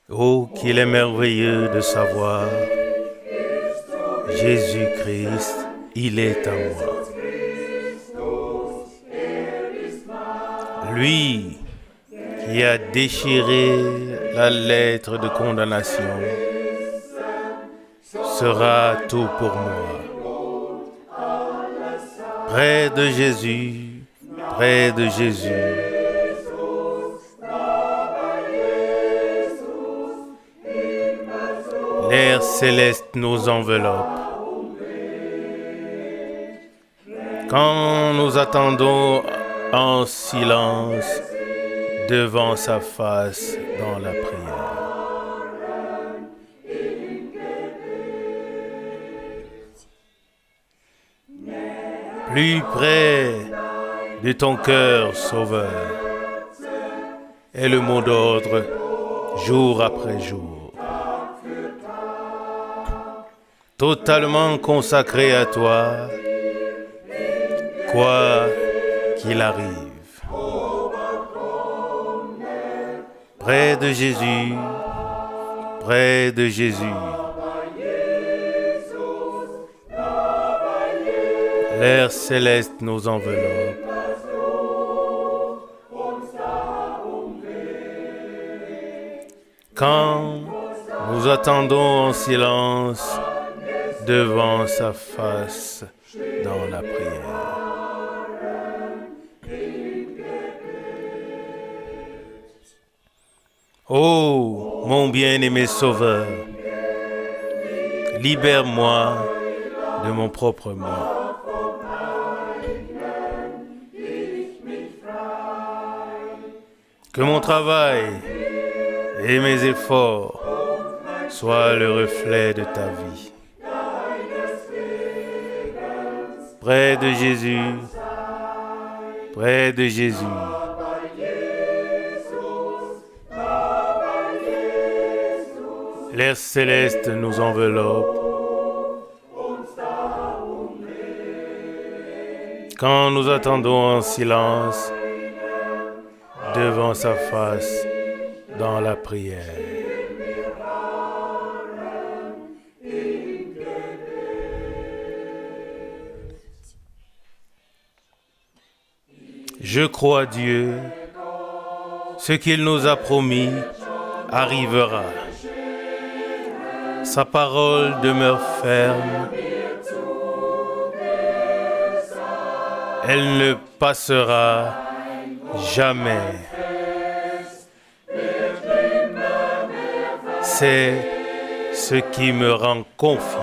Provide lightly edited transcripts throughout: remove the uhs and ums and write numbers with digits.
Oh, qu'il est merveilleux de savoir, Jésus-Christ, il est à moi. Lui qui a déchiré la lettre de condamnation sera tout pour moi. Près de Jésus, près de Jésus. L'air céleste nous enveloppe. Quand nous attendons en silence devant sa face dans la prière. Plus près de ton cœur sauveur est le mot d'ordre jour après jour. Totalement consacré à toi, quoi qu'il arrive. Près de Jésus, près de Jésus. L'air céleste nous enveloppe. Quand nous attendons en silence devant sa face dans la prière. Oh, mon bien-aimé Sauveur, libère-moi de mon propre moi. Que mon travail et mes efforts soient le reflet de ta vie. Près de Jésus, près de Jésus. L'air céleste nous enveloppe. Quand nous attendons en silence devant sa face dans la prière. Je crois Dieu, ce qu'il nous a promis arrivera. Sa parole demeure ferme. Elle ne passera jamais. C'est ce qui me rend confiant.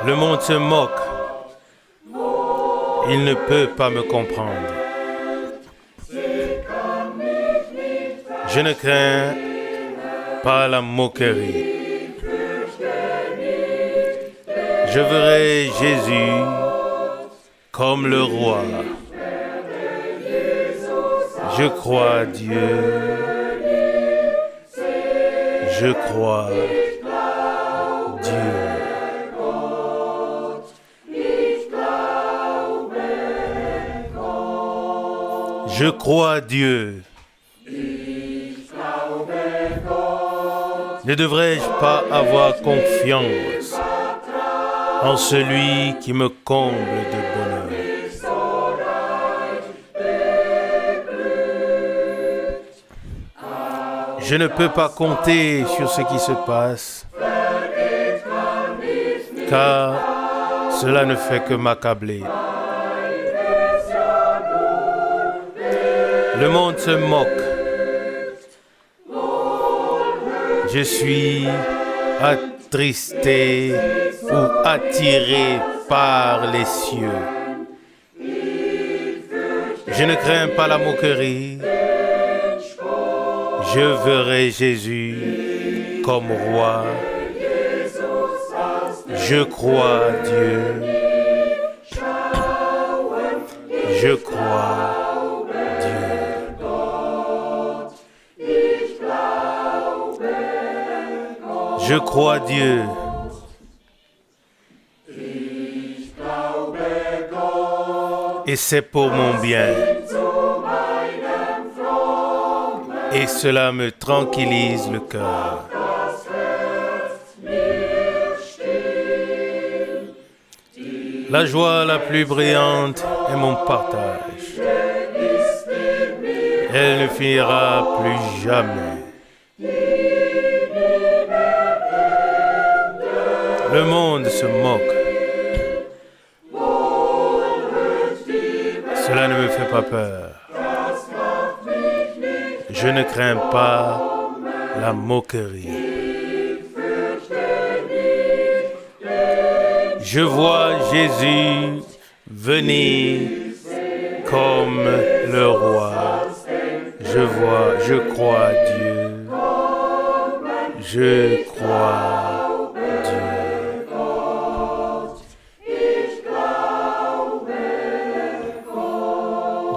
Le monde se moque. Il ne peut pas me comprendre. Je ne crains pas la moquerie. Je verrai Jésus comme le roi. Je crois Dieu. Je crois Dieu. Je crois Dieu. Ne devrais-je pas avoir confiance en celui qui me comble de bonheur? Je ne peux pas compter sur ce qui se passe, car cela ne fait que m'accabler. Le monde se moque. Je suis attristé ou attiré par les cieux. Je ne crains pas la moquerie. Je verrai Jésus comme roi. Je crois Dieu. Je crois Dieu. Je crois Dieu. Et c'est pour mon bien. et cela me tranquillise le cœur. La joie la plus brillante est mon partage. Elle ne finira plus jamais. Le monde se moque. Cela ne me fait pas peur. Je ne crains pas la moquerie. Je vois Jésus venir comme le roi. Je crois Dieu. Je crois Dieu.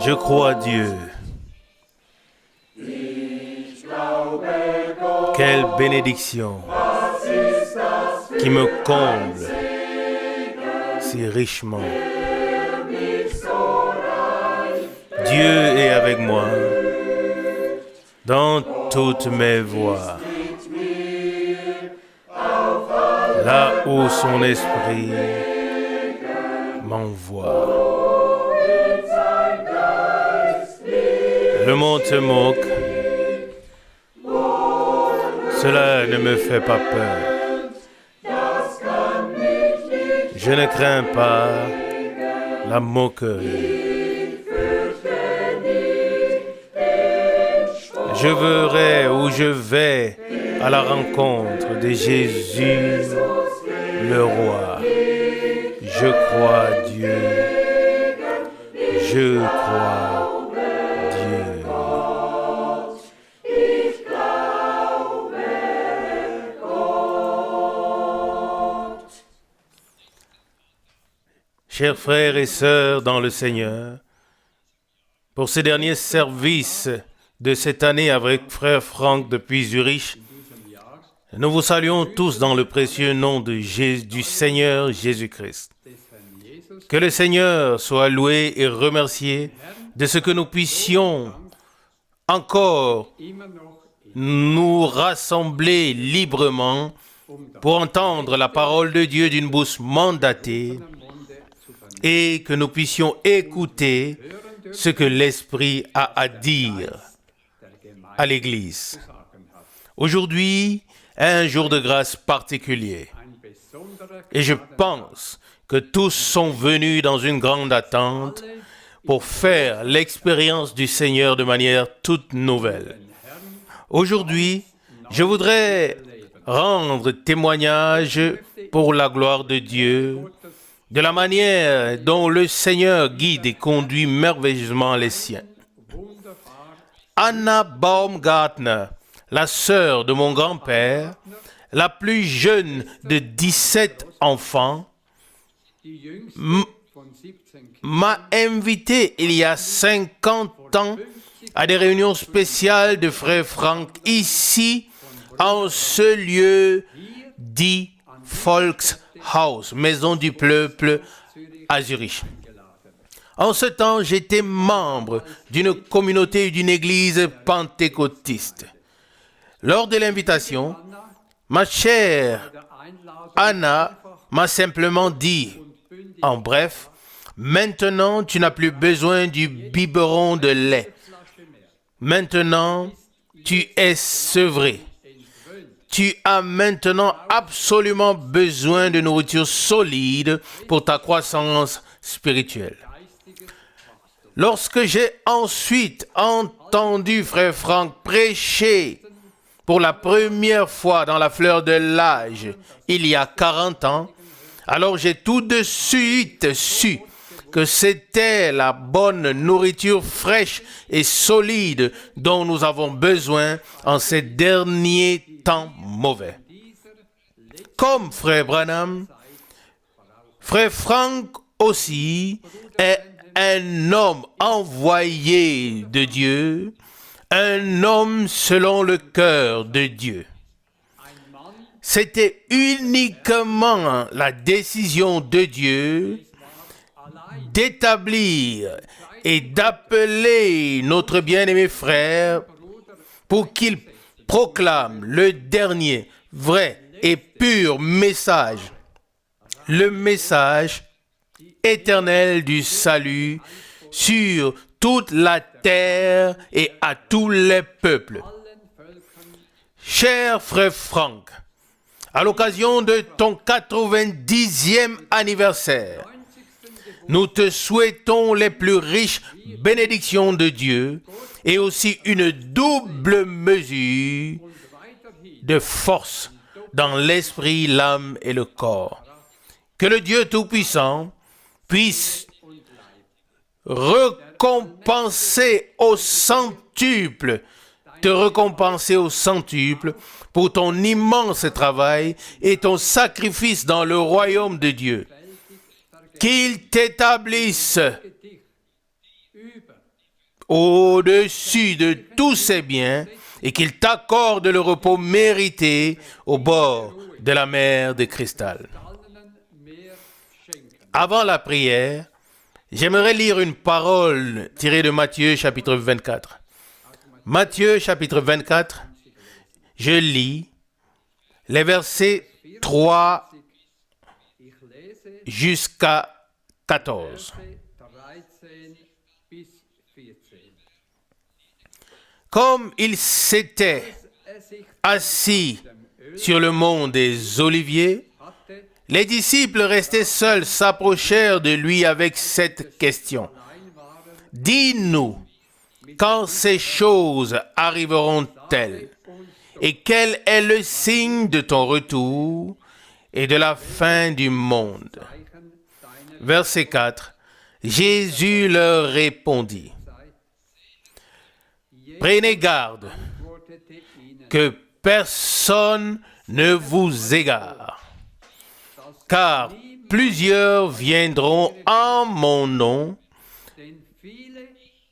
Je crois Dieu. Quelle bénédiction qui me comble si richement. Dieu est avec moi dans toutes mes voies. Là où son esprit m'envoie. Le monde se moque. Cela ne me fait pas peur. Je ne crains pas la moquerie. Je verrai où je vais à la rencontre de Jésus, le roi. Je crois Dieu. Je crois Dieu. Chers frères et sœurs dans le Seigneur, pour ces derniers services de cette année avec frère Franck depuis Zurich, nous vous saluons tous dans le précieux nom du Seigneur Jésus-Christ. Que le Seigneur soit loué et remercié de ce que nous puissions encore nous rassembler librement pour entendre la parole de Dieu d'une bouche mandatée et que nous puissions écouter ce que l'Esprit a à dire à l'Église. Aujourd'hui est un jour de grâce particulier et je pense que tous sont venus dans une grande attente pour faire l'expérience du Seigneur de manière toute nouvelle. Aujourd'hui, je voudrais rendre témoignage pour la gloire de Dieu de la manière dont le Seigneur guide et conduit merveilleusement les siens. Anna Baumgartner, la sœur de mon grand-père, la plus jeune de 17 enfants, m'a invité il y a 50 ans à des réunions spéciales de frère Franck ici, en ce lieu dit Volkshaus, maison du peuple à Zurich. En ce temps, j'étais membre d'une communauté et d'une église pentecôtiste. Lors de l'invitation, ma chère Anna m'a simplement dit, en bref, maintenant tu n'as plus besoin du biberon de lait. Maintenant, tu es sevré. Tu as maintenant absolument besoin de nourriture solide pour ta croissance spirituelle. Lorsque j'ai ensuite entendu frère Franck prêcher pour la première fois dans la fleur de l'âge, il y a 40 ans, alors j'ai tout de suite su que c'était la bonne nourriture fraîche et solide dont nous avons besoin en ces derniers temps mauvais. Comme frère Branham, frère Franck aussi est un homme envoyé de Dieu, un homme selon le cœur de Dieu. C'était uniquement la décision de Dieu d'établir et d'appeler notre bien-aimé frère pour qu'il proclame le dernier, vrai et pur message, le message éternel du salut sur toute la terre et à tous les peuples. Cher frère Franck, à l'occasion de ton 90e anniversaire, nous te souhaitons les plus riches bénédictions de Dieu et aussi une double mesure de force dans l'esprit, l'âme et le corps. Que le Dieu Tout-Puissant puisse récompenser au centuple, te récompenser au centuple pour ton immense travail et ton sacrifice dans le royaume de Dieu. Qu'il t'établisse au-dessus de tous ses biens et qu'il t'accorde le repos mérité au bord de la mer de cristal. Avant la prière, j'aimerais lire une parole tirée de Matthieu chapitre 24. Matthieu chapitre 24, je lis les versets 3 jusqu'à 14. Comme il s'était assis sur le mont des Oliviers, les disciples restés seuls s'approchèrent de lui avec cette question. « Dis-nous, quand ces choses arriveront-elles? Et quel est le signe de ton retour et de la fin du monde ?» Verset 4. Jésus leur répondit. Prenez garde que personne ne vous égare, car plusieurs viendront en mon nom,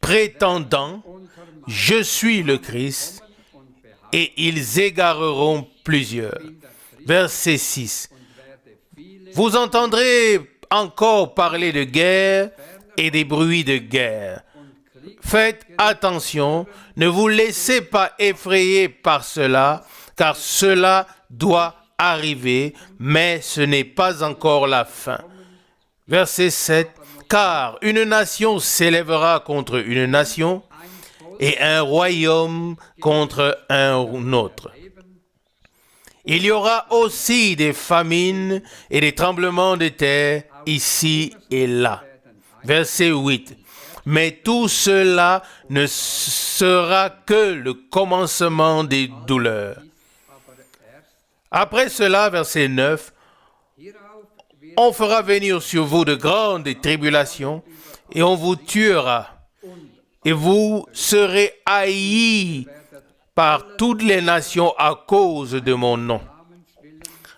prétendant « Je suis le Christ », et ils égareront plusieurs. Verset 6. Vous entendrez encore parler de guerre et des bruits de guerre. Faites attention, ne vous laissez pas effrayer par cela, car cela doit arriver, mais ce n'est pas encore la fin. Verset 7. Car une nation s'élèvera contre une nation et un royaume contre un autre. Il y aura aussi des famines et des tremblements de terre ici et là. Verset 8. Mais tout cela ne sera que le commencement des douleurs. Après cela, verset 9, on fera venir sur vous de grandes tribulations et on vous tuera. Et vous serez haïs par toutes les nations à cause de mon nom.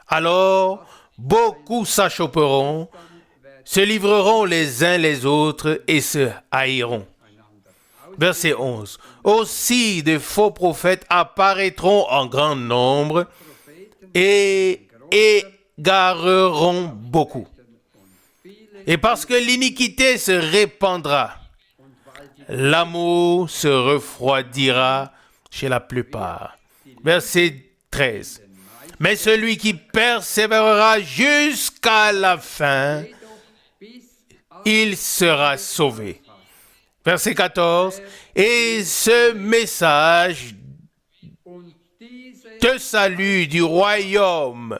Alors, beaucoup s'achoperont, se livreront les uns les autres et se haïront. Verset 11. Aussi de faux prophètes apparaîtront en grand nombre et égareront beaucoup. Et parce que l'iniquité se répandra, l'amour se refroidira chez la plupart. Verset 13. Mais celui qui persévérera jusqu'à la fin, il sera sauvé. Verset 14. Et ce message de salut du royaume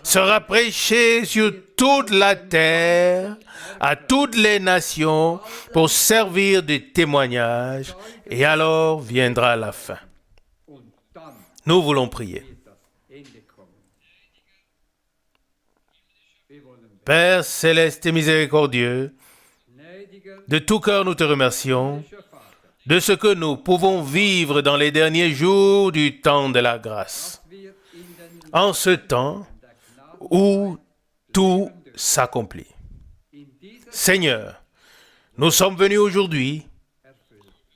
sera prêché sur toute la terre, à toutes les nations, pour servir de témoignage, et alors viendra la fin. Nous voulons prier. Père céleste et miséricordieux, de tout cœur nous te remercions de ce que nous pouvons vivre dans les derniers jours du temps de la grâce. En ce temps où tout s'accomplit. Seigneur, nous sommes venus aujourd'hui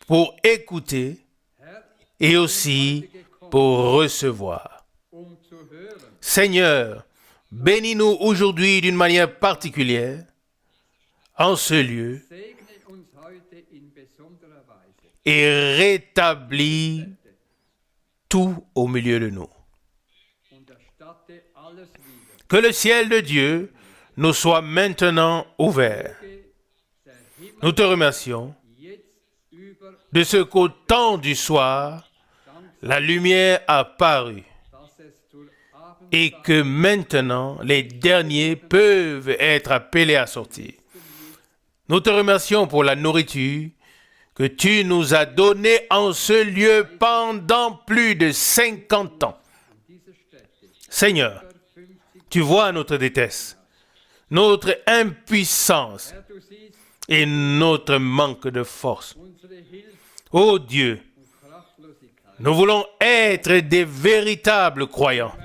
pour écouter et aussi pour recevoir. Seigneur, bénis-nous aujourd'hui d'une manière particulière en ce lieu et rétablis tout au milieu de nous. Que le ciel de Dieu nous soit maintenant ouvert. Nous te remercions de ce qu'au temps du soir, la lumière a paru et que maintenant les derniers peuvent être appelés à sortir. Nous te remercions pour la nourriture que tu nous as donnée en ce lieu pendant plus de 50 ans. Seigneur, tu vois notre détresse, notre impuissance et notre manque de force. Ô Dieu, nous voulons être des véritables croyants.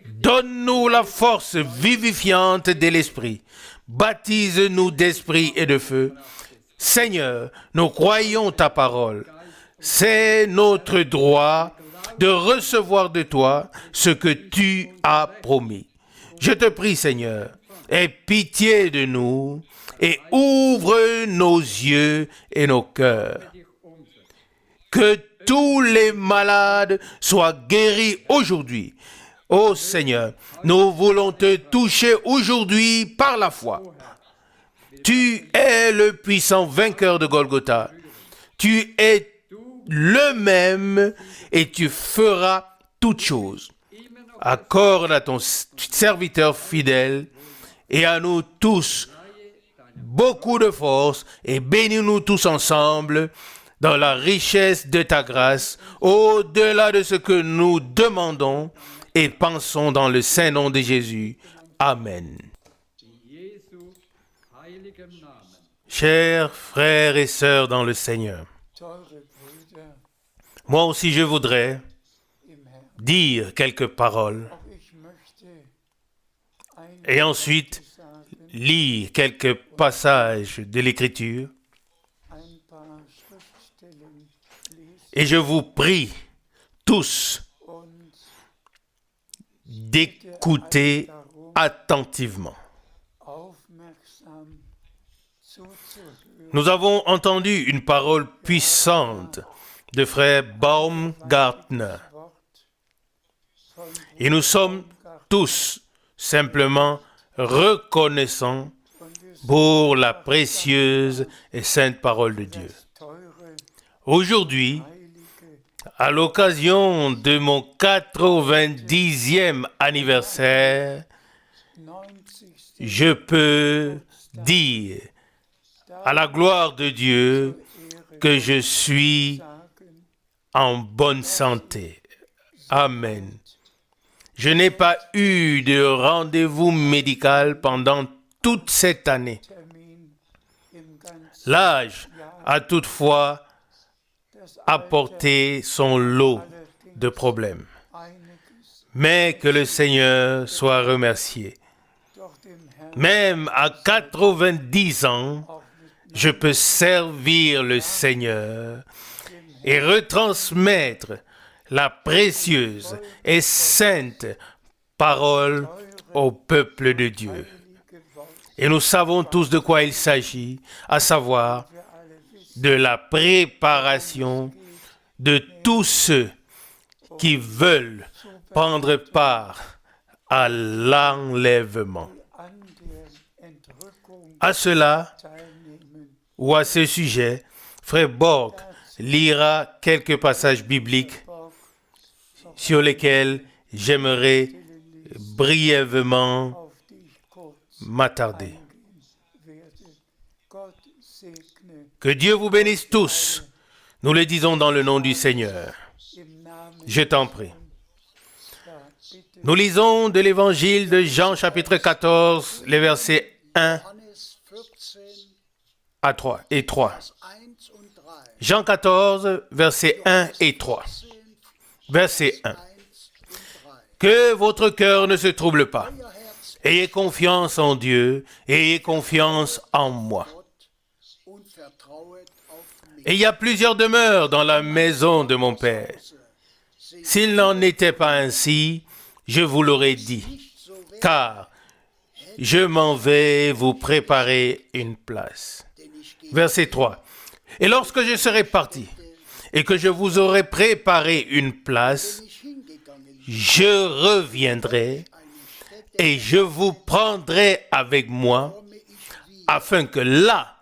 Donne-nous la force vivifiante de l'Esprit. Baptise-nous d'esprit et de feu. Seigneur, nous croyons ta parole. C'est notre droit de recevoir de toi ce que tu as promis. Je te prie, Seigneur, aie pitié de nous et ouvre nos yeux et nos cœurs. Que tous les malades soient guéris aujourd'hui. Ô Seigneur, nous voulons te toucher aujourd'hui par la foi. Tu es le puissant vainqueur de Golgotha. Tu es le même et tu feras toutes choses. Accorde à ton serviteur fidèle et à nous tous beaucoup de force et bénis-nous tous ensemble dans la richesse de ta grâce, au-delà de ce que nous demandons et pensons dans le saint nom de Jésus. Amen. Chers frères et sœurs dans le Seigneur, moi aussi je voudrais dire quelques paroles et ensuite lire quelques passages de l'Écriture. Et je vous prie tous d'écouter attentivement. Nous avons entendu une parole puissante de frère Baumgartner. Et nous sommes tous simplement reconnaissants pour la précieuse et sainte parole de Dieu. Aujourd'hui, à l'occasion de mon 90e anniversaire, je peux dire à la gloire de Dieu que je suis en bonne santé. Amen. Je n'ai pas eu de rendez-vous médical pendant toute cette année. L'âge a toutefois apporté son lot de problèmes. Mais que le Seigneur soit remercié. Même à 90 ans, je peux servir le Seigneur et retransmettre la précieuse et sainte parole au peuple de Dieu. Et nous savons tous de quoi il s'agit, à savoir de la préparation de tous ceux qui veulent prendre part à l'enlèvement. À cela, ou à ce sujet, frère Borg lira quelques passages bibliques sur lesquels j'aimerais brièvement m'attarder. Que Dieu vous bénisse tous. Nous le disons dans le nom du Seigneur. Je t'en prie. Nous lisons de l'évangile de Jean chapitre 14, les versets 1 à 3 et 3. Jean 14, versets 1 et 3. Verset 1. Que votre cœur ne se trouble pas. Ayez confiance en Dieu, ayez confiance en moi. Et il y a plusieurs demeures dans la maison de mon Père. S'il n'en était pas ainsi, je vous l'aurais dit, car je m'en vais vous préparer une place. Verset 3. Et lorsque je serai parti et que je vous aurai préparé une place, je reviendrai et je vous prendrai avec moi, afin que là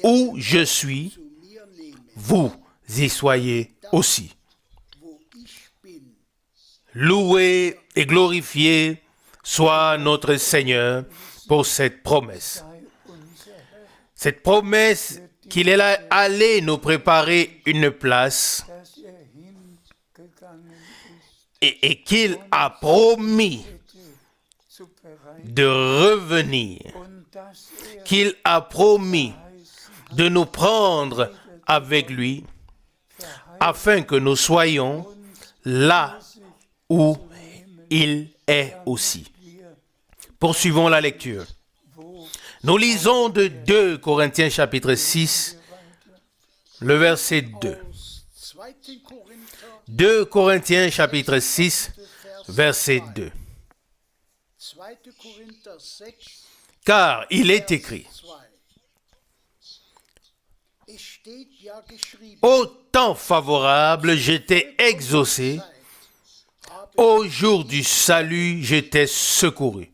où je suis, vous y soyez aussi. Loué et glorifié soit notre Seigneur pour cette promesse. Cette promesse qu'il est allé nous préparer une place et qu'il a promis de revenir, qu'il a promis de nous prendre avec lui afin que nous soyons là où il est aussi. Poursuivons la lecture. Nous lisons de 2 Corinthiens chapitre 6, le verset 2. 2 Corinthiens chapitre 6, verset 2. Car il est écrit, au temps favorable, j'étais exaucé, au jour du salut, j'étais secouru.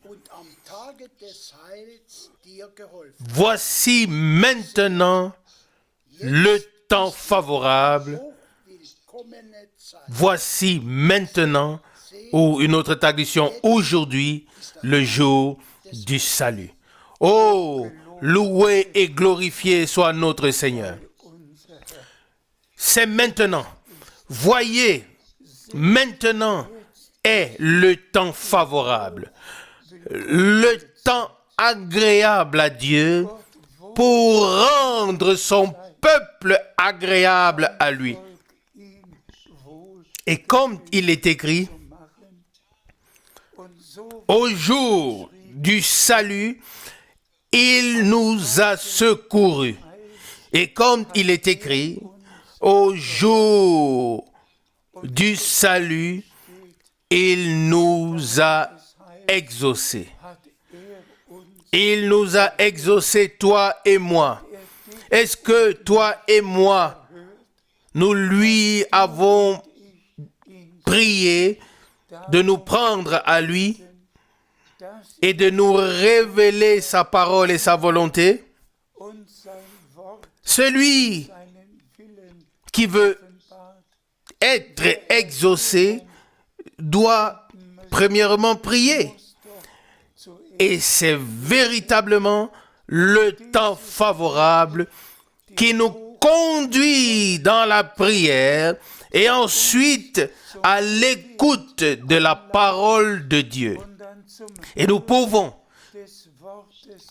Voici maintenant le temps favorable. Voici maintenant, ou une autre traduction, aujourd'hui, le jour du salut. Oh, loué et glorifié soit notre Seigneur. C'est maintenant. Voyez, maintenant est le temps favorable. Le temps agréable à Dieu pour rendre son peuple agréable à lui. Et comme il est écrit, au jour du salut, il nous a secourus. Et comme il est écrit, au jour du salut, il nous a exaucés. Il nous a exaucés, toi et moi. Est-ce que toi et moi, nous lui avons prié de nous prendre à lui et de nous révéler sa parole et sa volonté? Celui qui veut être exaucé doit premièrement prier. Et c'est véritablement le temps favorable qui nous conduit dans la prière et ensuite à l'écoute de la parole de Dieu. Et nous pouvons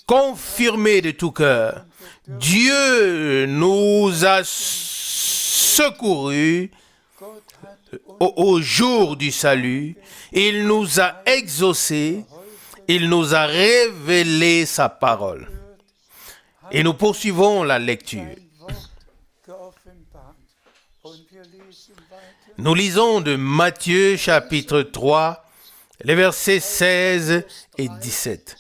confirmer de tout cœur, Dieu nous a secourus au jour du salut, il nous a exaucés, il nous a révélé sa parole. Et nous poursuivons la lecture. Nous lisons de Matthieu chapitre 3, les versets 16 et 17.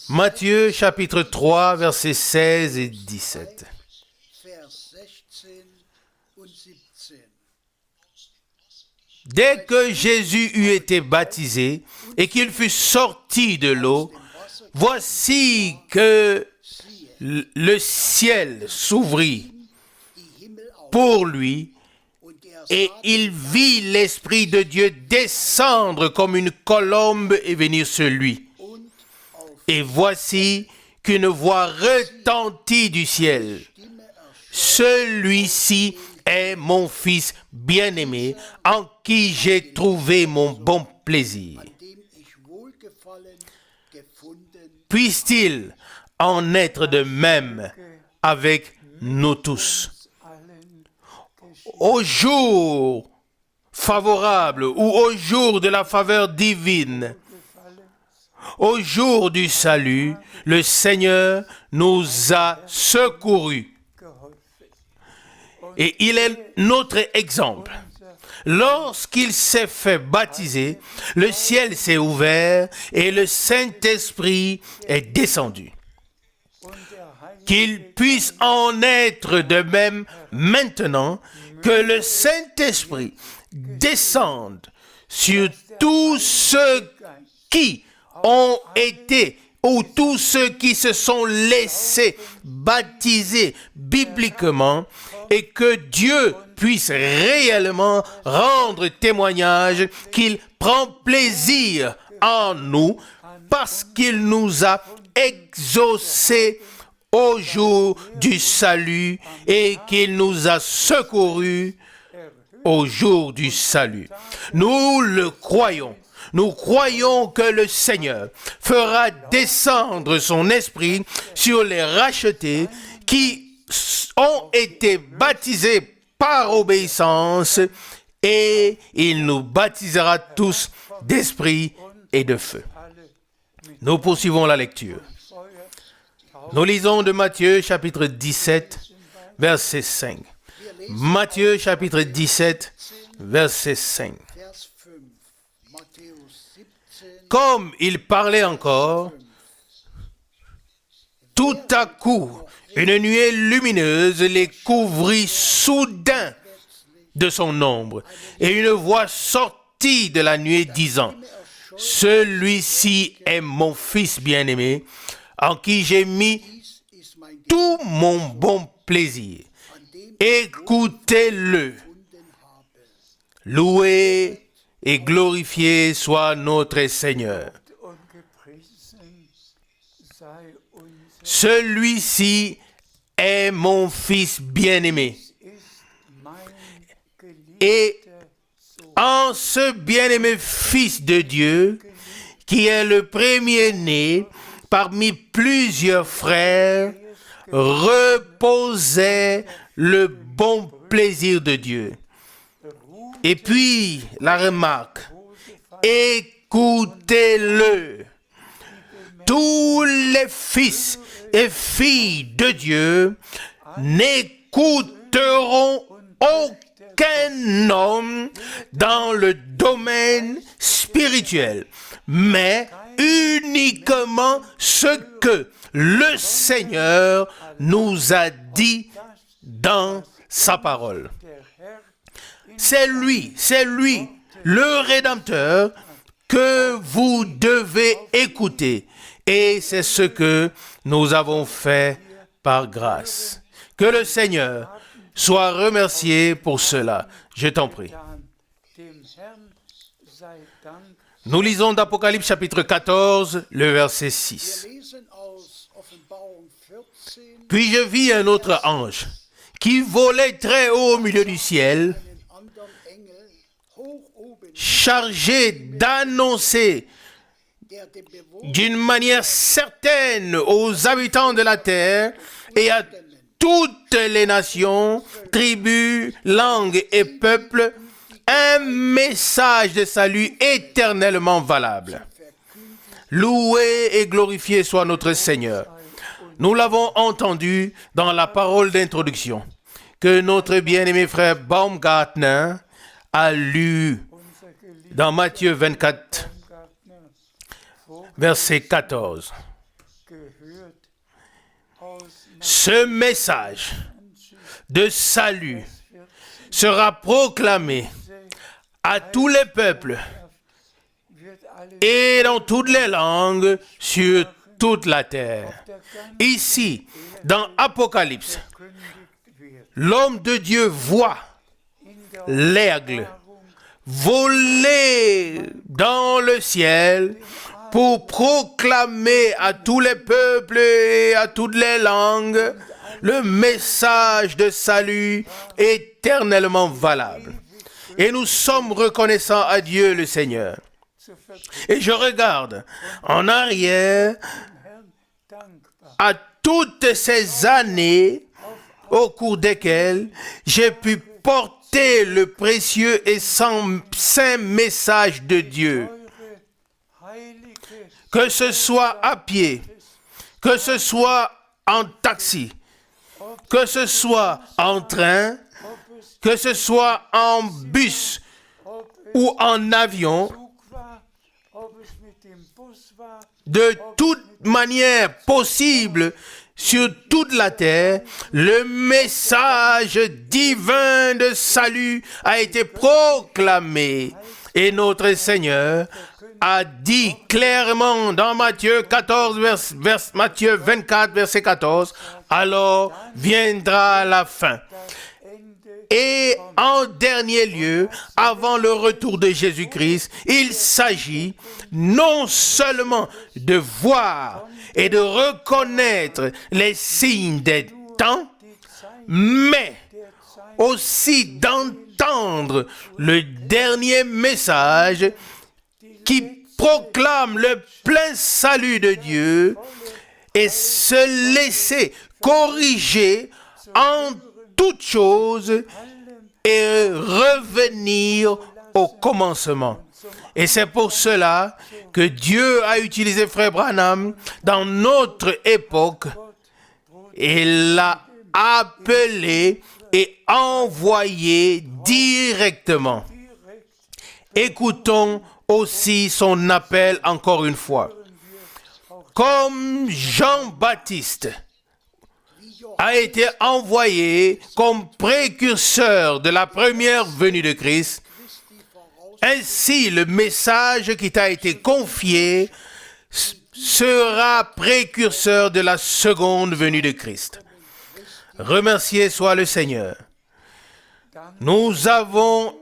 Matthieu chapitre 3, versets 16 et 17. Dès que Jésus eut été baptisé et qu'il fut sorti de l'eau, voici que le ciel s'ouvrit pour lui et il vit l'Esprit de Dieu descendre comme une colombe et venir sur lui. Et voici qu'une voix retentit du ciel. Celui-ci est mon Fils bien-aimé, en qui j'ai trouvé mon bon plaisir. Puisse-t-il en être de même avec nous tous. Au jour favorable ou au jour de la faveur divine, au jour du salut, le Seigneur nous a secourus. Et il est notre exemple. Lorsqu'il s'est fait baptiser, le ciel s'est ouvert et le Saint-Esprit est descendu. qu'il puisse en être de même maintenant, que le Saint-Esprit descende sur tous ceux qui ont été ou tous ceux qui se sont laissés baptiser bibliquement, et que Dieu puisse réellement rendre témoignage qu'il prend plaisir en nous parce qu'il nous a exaucés au jour du salut et qu'il nous a secourus au jour du salut. Nous le croyons. Nous croyons que le Seigneur fera descendre son esprit sur les rachetés qui ont été baptisés par obéissance, et il nous baptisera tous d'esprit et de feu. Nous poursuivons la lecture. Nous lisons de Matthieu chapitre 17, verset 5. Matthieu chapitre 17, verset 5. Comme il parlait encore, tout à coup, une nuée lumineuse les couvrit soudain de son ombre, et une voix sortit de la nuée disant, « Celui-ci est mon fils bien-aimé, en qui j'ai mis tout mon bon plaisir. Écoutez-le. » Loué et glorifié soit notre Seigneur. Celui-ci est mon fils bien-aimé. Et en ce bien-aimé fils de Dieu, qui est le premier-né parmi plusieurs frères, reposait le bon plaisir de Dieu. Et puis, la remarque, écoutez-le. Tous les fils et filles de Dieu n'écouteront aucun homme dans le domaine spirituel, mais uniquement ce que le Seigneur nous a dit dans sa parole. C'est lui, le Rédempteur, que vous devez écouter. Et c'est ce que nous avons fait par grâce. Que le Seigneur soit remercié pour cela. Je t'en prie. Nous lisons d'Apocalypse chapitre 14, le verset 6. Puis je vis un autre ange qui volait très haut au milieu du ciel, chargé d'annoncer d'une manière certaine aux habitants de la terre et à toutes les nations, tribus, langues et peuples, un message de salut éternellement valable. Loué et glorifié soit notre Seigneur. Nous l'avons entendu dans la parole d'introduction que notre bien-aimé frère Baumgartner a lu dans Matthieu 24, verset 14. Ce message de salut sera proclamé à tous les peuples et dans toutes les langues sur toute la terre. Ici, dans Apocalypse, l'homme de Dieu voit l'aigle voler dans le ciel pour proclamer à tous les peuples et à toutes les langues le message de salut éternellement valable. Et nous sommes reconnaissants à Dieu le Seigneur. Et je regarde en arrière à toutes ces années au cours desquelles j'ai pu porter le précieux et saint message de Dieu. Que ce soit à pied, que ce soit en taxi, que ce soit en train, que ce soit en bus ou en avion, de toute manière possible, sur toute la terre, le message divin de salut a été proclamé. Et notre Seigneur a dit clairement dans Matthieu 14, Matthieu 24, verset 14, alors viendra la fin. Et en dernier lieu, avant le retour de Jésus-Christ, il s'agit non seulement de voir et de reconnaître les signes des temps, mais aussi d'entendre le dernier message qui proclame le plein salut de Dieu et se laisser corriger en toutes choses et revenir au commencement. Et c'est pour cela que Dieu a utilisé Frère Branham dans notre époque et l'a appelé et envoyé directement. Écoutons aussi son appel encore une fois. Comme Jean-Baptiste a été envoyé comme précurseur de la première venue de Christ, ainsi le message qui t'a été confié sera précurseur de la seconde venue de Christ. Remercié soit le Seigneur. Nous avons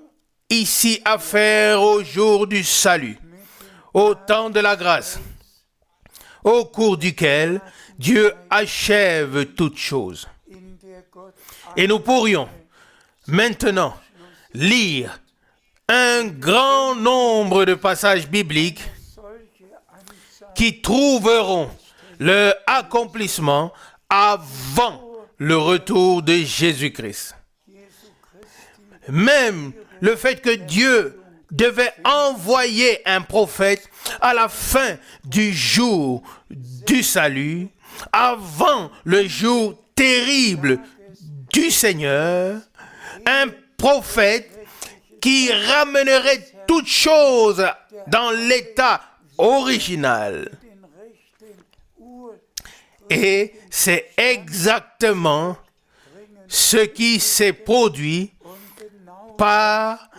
ici affaire au jour du salut, au temps de la grâce, au cours duquel Dieu achève toutes choses. Et nous pourrions maintenant lire un grand nombre de passages bibliques qui trouveront leur accomplissement avant le retour de Jésus-Christ. Même le fait que Dieu devait envoyer un prophète à la fin du jour du salut, avant le jour terrible du Seigneur, un prophète qui ramènerait toutes choses dans l'état original. Et c'est exactement ce qui s'est produit par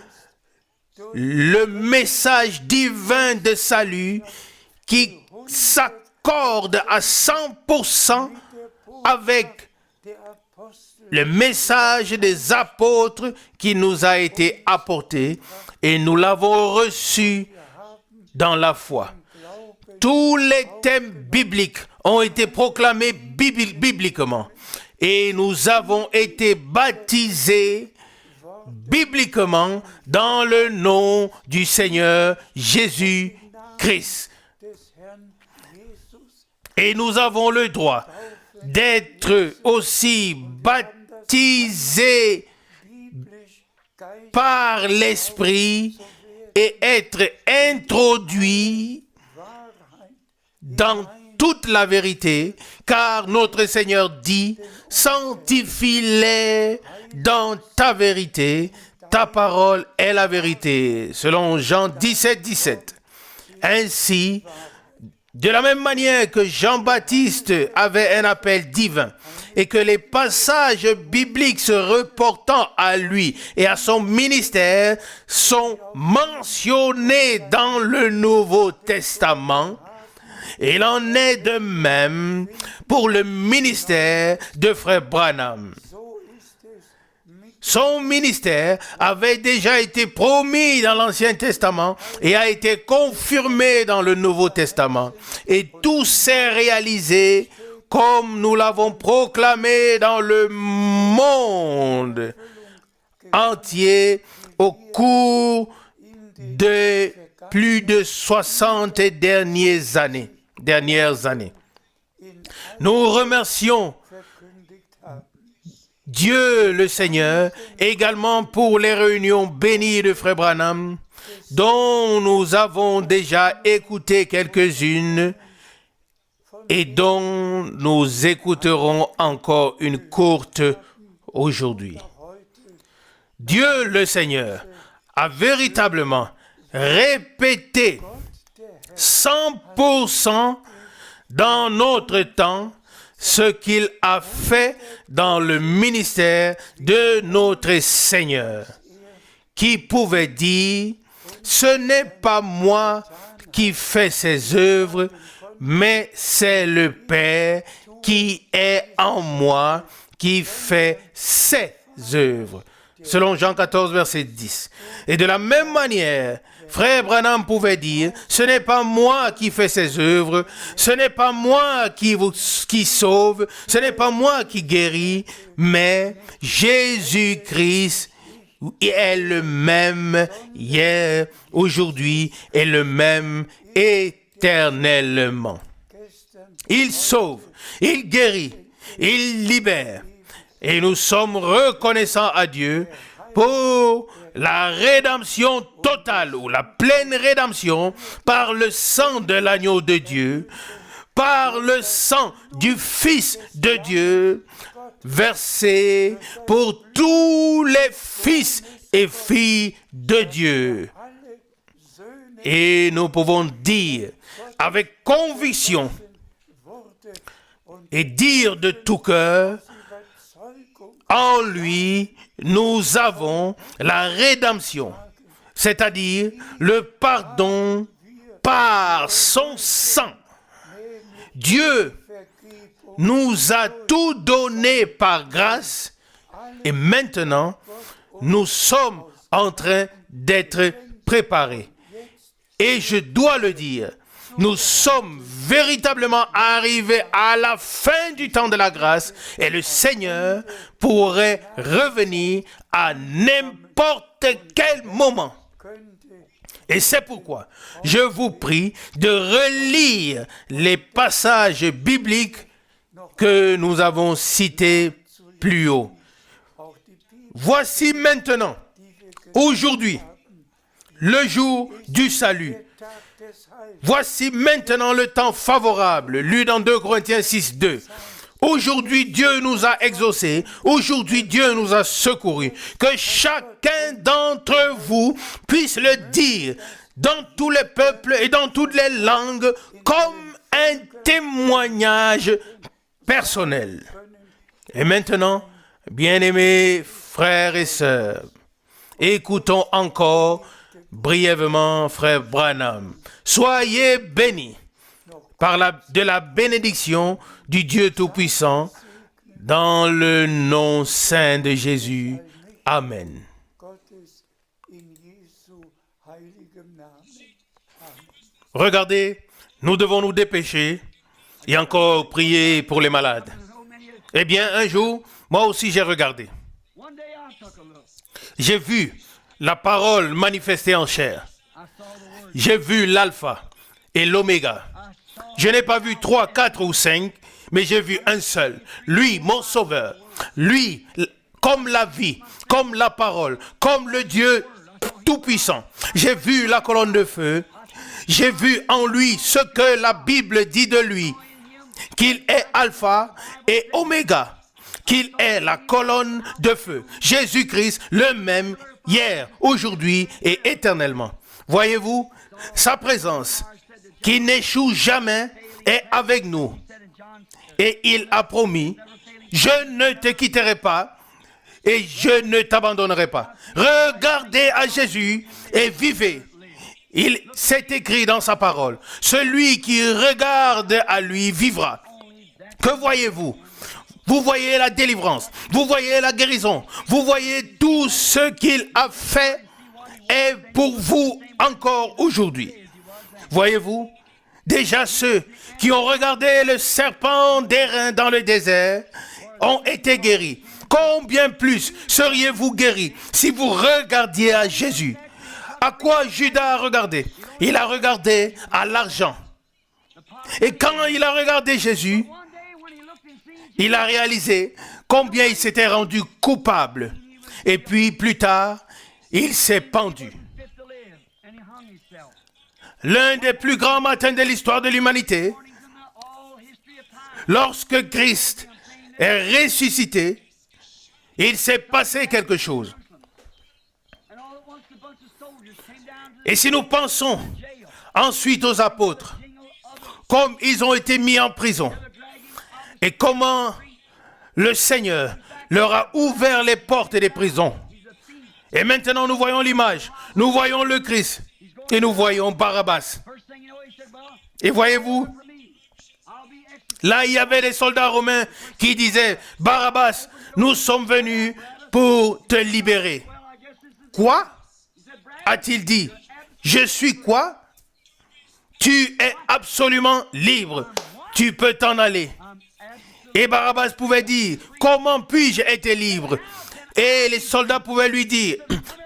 le message divin de salut qui s'accorde à 100% avec le message des apôtres qui nous a été apporté et nous l'avons reçu dans la foi. Tous les thèmes bibliques ont été proclamés bibliquement et nous avons été baptisés bibliquement dans le nom du Seigneur Jésus-Christ. Et nous avons le droit d'être aussi baptisés par l'Esprit et être introduits dans toute la vérité, car notre Seigneur dit, sanctifie-les dans ta vérité, ta parole est la vérité, selon Jean 17, 17. Ainsi, de la même manière que Jean-Baptiste avait un appel divin et que les passages bibliques se reportant à lui et à son ministère sont mentionnés dans le Nouveau Testament, il en est de même pour le ministère de Frère Branham. Son ministère avait déjà été promis dans l'Ancien Testament et a été confirmé dans le Nouveau Testament. Et tout s'est réalisé comme nous l'avons proclamé dans le monde entier au cours de plus de 60 dernières années. Nous remercions Dieu le Seigneur également pour les réunions bénies de Frère Branham dont nous avons déjà écouté quelques-unes et dont nous écouterons encore une courte aujourd'hui. Dieu le Seigneur a véritablement répété 100% dans notre temps ce qu'il a fait dans le ministère de notre Seigneur, qui pouvait dire, ce n'est pas moi qui fais ces œuvres, mais c'est le Père qui est en moi, qui fait ces œuvres. Selon Jean 14, verset 10. Et de la même manière, Frère Branham pouvait dire, ce n'est pas moi qui fais ces œuvres, ce n'est pas moi qui sauve, ce n'est pas moi qui guérit, mais Jésus-Christ est le même hier, aujourd'hui, et le même éternellement. Il sauve, il guérit, il libère. Et nous sommes reconnaissants à Dieu pour la rédemption totale ou la pleine rédemption par le sang de l'agneau de Dieu, par le sang du Fils de Dieu, versé pour tous les fils et filles de Dieu. Et nous pouvons dire avec conviction et dire de tout cœur, en lui, nous avons la rédemption, c'est-à-dire le pardon par son sang. Dieu nous a tout donné par grâce et maintenant, nous sommes en train d'être préparés. Et je dois le dire, nous sommes véritablement arrivés à la fin du temps de la grâce et le Seigneur pourrait revenir à n'importe quel moment. Et c'est pourquoi je vous prie de relire les passages bibliques que nous avons cités plus haut. Voici maintenant, aujourd'hui, le jour du salut. Voici maintenant le temps favorable, lu dans 2 Corinthiens 6, 2. Aujourd'hui, Dieu nous a exaucés. Aujourd'hui, Dieu nous a secourus. Que chacun d'entre vous puisse le dire dans tous les peuples et dans toutes les langues comme un témoignage personnel. Et maintenant, bien-aimés frères et sœurs, écoutons encore brièvement frère Branham. Soyez bénis de la bénédiction du Dieu Tout-Puissant dans le nom saint de Jésus. Amen. Regardez, nous devons nous dépêcher et encore prier pour les malades. Eh bien, un jour, moi aussi j'ai regardé. J'ai vu la parole manifestée en chair. J'ai vu l'alpha et l'oméga. Je n'ai pas vu 3, 4 ou 5, mais j'ai vu un seul. Lui, mon sauveur. Lui, comme la vie, comme la parole, comme le Dieu tout-puissant. J'ai vu la colonne de feu. J'ai vu en lui ce que la Bible dit de lui. Qu'il est alpha et oméga. Qu'il est la colonne de feu. Jésus-Christ, le même hier, aujourd'hui et éternellement. Voyez-vous, sa présence qui n'échoue jamais est avec nous. Et il a promis, je ne te quitterai pas et je ne t'abandonnerai pas. Regardez à Jésus et vivez. Il s'est écrit dans sa parole, celui qui regarde à lui vivra. Que voyez-vous? Vous voyez la délivrance, vous voyez la guérison, vous voyez tout ce qu'il a fait est pour vous encore aujourd'hui. Voyez-vous, déjà ceux qui ont regardé le serpent d'airain dans le désert ont été guéris. Combien plus seriez-vous guéris si vous regardiez à Jésus? À quoi Judas a regardé? Il a regardé à l'argent. Et quand il a regardé Jésus, il a réalisé combien il s'était rendu coupable. Et puis plus tard, il s'est pendu. L'un des plus grands matins de l'histoire de l'humanité, lorsque Christ est ressuscité, il s'est passé quelque chose. Et si nous pensons ensuite aux apôtres, comme ils ont été mis en prison, et comment le Seigneur leur a ouvert les portes des prisons. Et maintenant, nous voyons l'image. Nous voyons le Christ. Et nous voyons Barabbas. Et voyez-vous, là, il y avait des soldats romains qui disaient, Barabbas, nous sommes venus pour te libérer. Quoi? A-t-il dit? Je suis quoi? Tu es absolument libre. Tu peux t'en aller. Et Barabbas pouvait dire, comment puis-je être libre? Et les soldats pouvaient lui dire,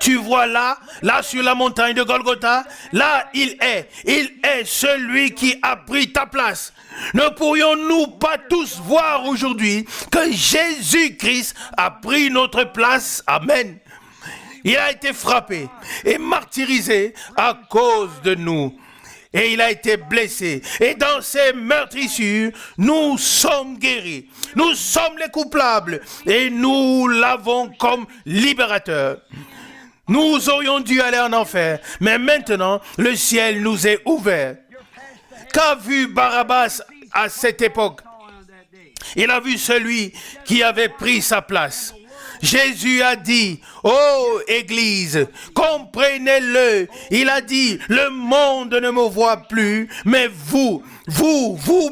tu vois là sur la montagne de Golgotha, là il est celui qui a pris ta place. Ne pourrions-nous pas tous voir aujourd'hui que Jésus-Christ a pris notre place? Amen. Il a été frappé et martyrisé à cause de nous. Et il a été blessé. Et dans ces meurtrissures, nous sommes guéris. Nous sommes les coupables. Et nous l'avons comme libérateur. Nous aurions dû aller en enfer. Mais maintenant, le ciel nous est ouvert. Qu'a vu Barabbas à cette époque? Il a vu celui qui avait pris sa place. Jésus a dit, ô Église, comprenez-le. Il a dit, le monde ne me voit plus, mais vous